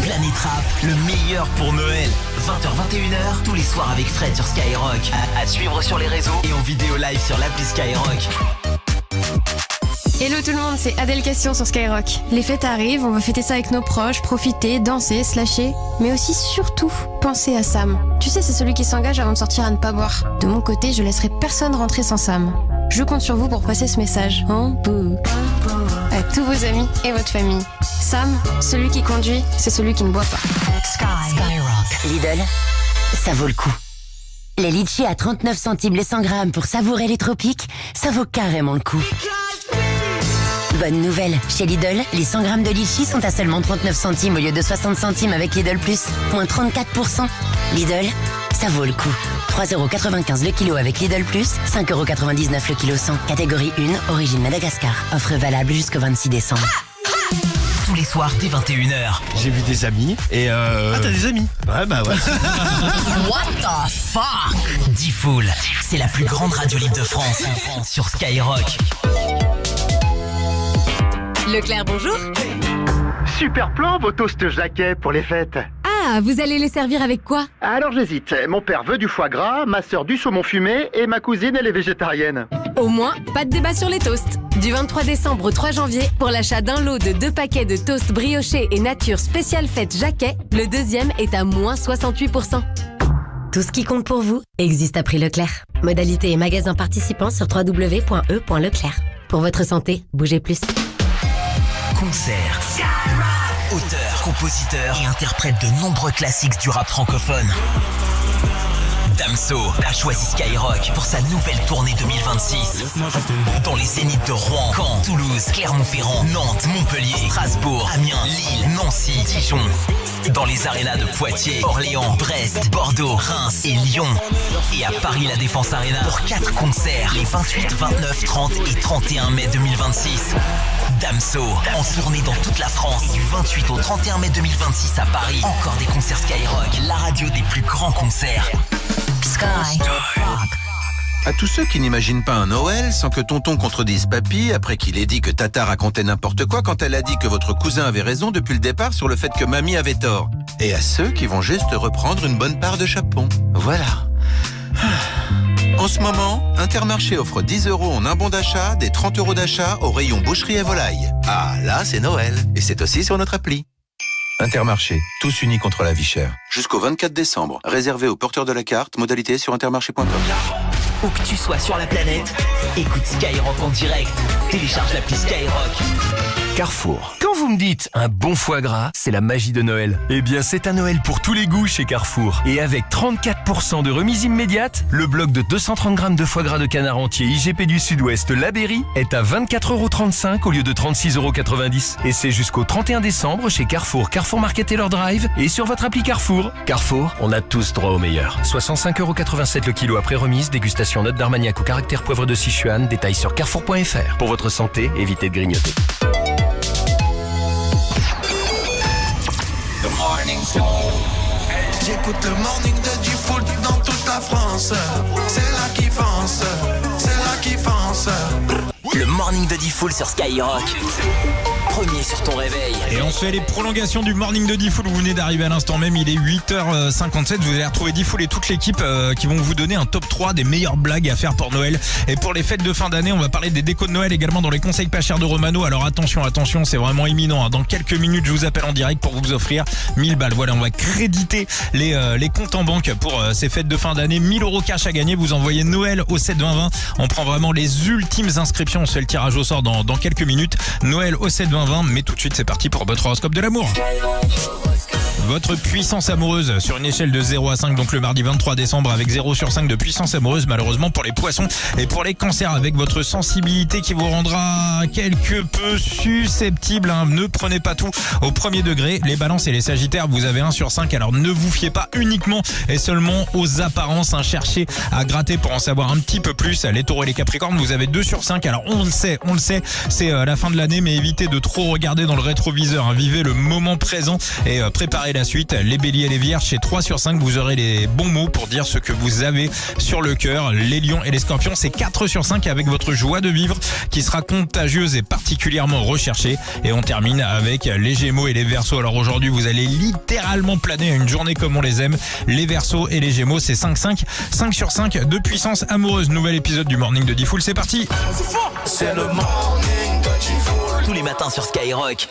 Planète Rap, le meilleur pour Noël. 20h-21h, tous les soirs avec Fred sur Skyrock. À suivre sur les réseaux et en vidéo live sur l'appli Skyrock. Hello tout le monde, c'est Adèle Question sur Skyrock. Les fêtes arrivent, on va fêter ça avec nos proches, profiter, danser, se lâcher. Mais aussi, surtout, penser à Sam. Tu sais, c'est celui qui s'engage avant de sortir à ne pas boire. De mon côté, je laisserai personne rentrer sans Sam. Je compte sur vous pour passer ce message. À tous vos amis et votre famille. Sam, celui qui conduit, c'est celui qui ne boit pas. Skyrock. Lidl, ça vaut le coup. Les litchis à 39 centimes les 100 grammes pour savourer les tropiques, ça vaut carrément le coup. Bonne nouvelle, chez Lidl, les 100 grammes de litchis sont à seulement 39 centimes au lieu de 60 centimes avec Lidl+, moins 34%. Lidl, ça vaut le coup. 3,95€ le kilo avec Lidl+, 5,99€ le kilo 100. Catégorie 1, origine Madagascar. Offre valable jusqu'au 26 décembre. Tous les soirs dès 21h. J'ai vu des amis et Ah, t'as des amis? Ouais, bah ouais. What the fuck? Diffoul, c'est la plus grande radio libre de France sur Skyrock. Leclerc, bonjour. Super plan vos toasts Jacquet pour les fêtes. Ah, vous allez les servir avec quoi? Alors j'hésite. Mon père veut du foie gras, ma sœur du saumon fumé et ma cousine elle est végétarienne. Au moins, pas de débat sur les toasts. Du 23 décembre au 3 janvier, pour l'achat d'un lot de 2 paquets de toasts briochés et nature spéciale fête Jacquet, le deuxième est à moins 68%. Tout ce qui compte pour vous existe à prix Leclerc. Modalité et magasin participants sur www.e.leclerc. Pour votre santé, bougez plus. Concert, auteur, compositeur et interprète de nombreux classiques du rap francophone. Damso a choisi Skyrock pour sa nouvelle tournée 2026. Dans les zéniths de Rouen, Caen, Toulouse, Clermont-Ferrand, Nantes, Montpellier, Strasbourg, Amiens, Lille, Nancy, Dijon. Dans les arénas de Poitiers, Orléans, Brest, Bordeaux, Reims et Lyon. Et à Paris, la Défense Arena pour 4 concerts les 28, 29, 30 et 31 mai 2026. Damso, en tournée dans toute la France du 28 au 31 mai 2026 à Paris. Encore des concerts Skyrock, la radio des plus grands concerts. Skyrock. À tous ceux qui n'imaginent pas un Noël sans que tonton contredise papy après qu'il ait dit que Tata racontait n'importe quoi quand elle a dit que votre cousin avait raison depuis le départ sur le fait que mamie avait tort. Et à ceux qui vont juste reprendre une bonne part de chapon. Voilà. En ce moment, Intermarché offre 10 € en un bon d'achat, des 30 € d'achat au rayon boucherie et volaille. Ah, là, c'est Noël. Et c'est aussi sur notre appli. Intermarché, tous unis contre la vie chère. Jusqu'au 24 décembre. Réservé aux porteurs de la carte, modalité sur intermarché.com. Où que tu sois sur la planète, écoute Skyrock en direct. Télécharge l'appli Skyrock. Carrefour. Quand vous me dites un bon foie gras, c'est la magie de Noël. Eh bien, c'est à Noël pour tous les goûts chez Carrefour. Et avec 34% de remise immédiate, le bloc de 230 grammes de foie gras de canard entier IGP du Sud-Ouest Labéry est à 24,35€ au lieu de 36,90€. Et c'est jusqu'au 31 décembre chez Carrefour, Carrefour Market et leur drive et sur votre appli Carrefour. Carrefour, on a tous droit au meilleur. 65,87€ le kilo après remise, dégustation note d'Armagnac au caractère poivre de Sichuan, détail sur carrefour.fr. Pour votre santé, évitez de grignoter. J'écoute le morning de Diffoul dans toute la France. C'est là qui fonce, c'est là qui fonce. Le morning de Diffoul sur Skyrock. Premier sur ton réveil. Et on se fait les prolongations du morning de Diffoul. Vous venez d'arriver à l'instant même, il est 8h57. Vous allez retrouver Diffoul et toute l'équipe qui vont vous donner un top 3 des meilleures blagues à faire pour Noël. Et pour les fêtes de fin d'année, on va parler des décos de Noël également dans les conseils pas chers de Romano. Alors attention, c'est vraiment imminent. Dans quelques minutes, je vous appelle en direct pour vous offrir 1000 balles. Voilà, on va créditer les comptes en banque pour ces fêtes de fin d'année. 1000 € cash à gagner. Vous envoyez Noël au 72020. On prend vraiment les ultimes inscriptions. On se fait le tirage au sort dans quelques minutes. Noël au 72020. 20-20. Mais tout de suite, c'est parti pour votre horoscope de l'amour. Votre puissance amoureuse sur une échelle de 0 à 5, donc le mardi 23 décembre avec 0 sur 5 de puissance amoureuse, malheureusement pour les poissons et pour les cancers, avec votre sensibilité qui vous rendra quelque peu susceptible. Ne prenez pas tout au premier degré. Les balances et les sagittaires, vous avez 1 sur 5, alors ne vous fiez pas uniquement et seulement aux apparences. Cherchez à gratter pour en savoir un petit peu plus. Les taureaux et les capricornes, vous avez 2 sur 5, alors on le sait, c'est la fin de l'année, mais évitez de trop regarder dans le rétroviseur. Vivez le moment présent et préparez la suite. Les béliers et les vierges, chez 3 sur 5, vous aurez les bons mots pour dire ce que vous avez sur le cœur. Les lions et les scorpions, c'est 4 sur 5 avec votre joie de vivre qui sera contagieuse et particulièrement recherchée. Et on termine avec les gémeaux et les verseaux. Alors aujourd'hui, vous allez littéralement planer à une journée comme on les aime. Les verseaux et les gémeaux, c'est 5 sur 5 de puissance amoureuse. Nouvel épisode du Morning de Diffoul, c'est parti. C'est le Morning de Diffoul. Tous les matins sur Skyrock.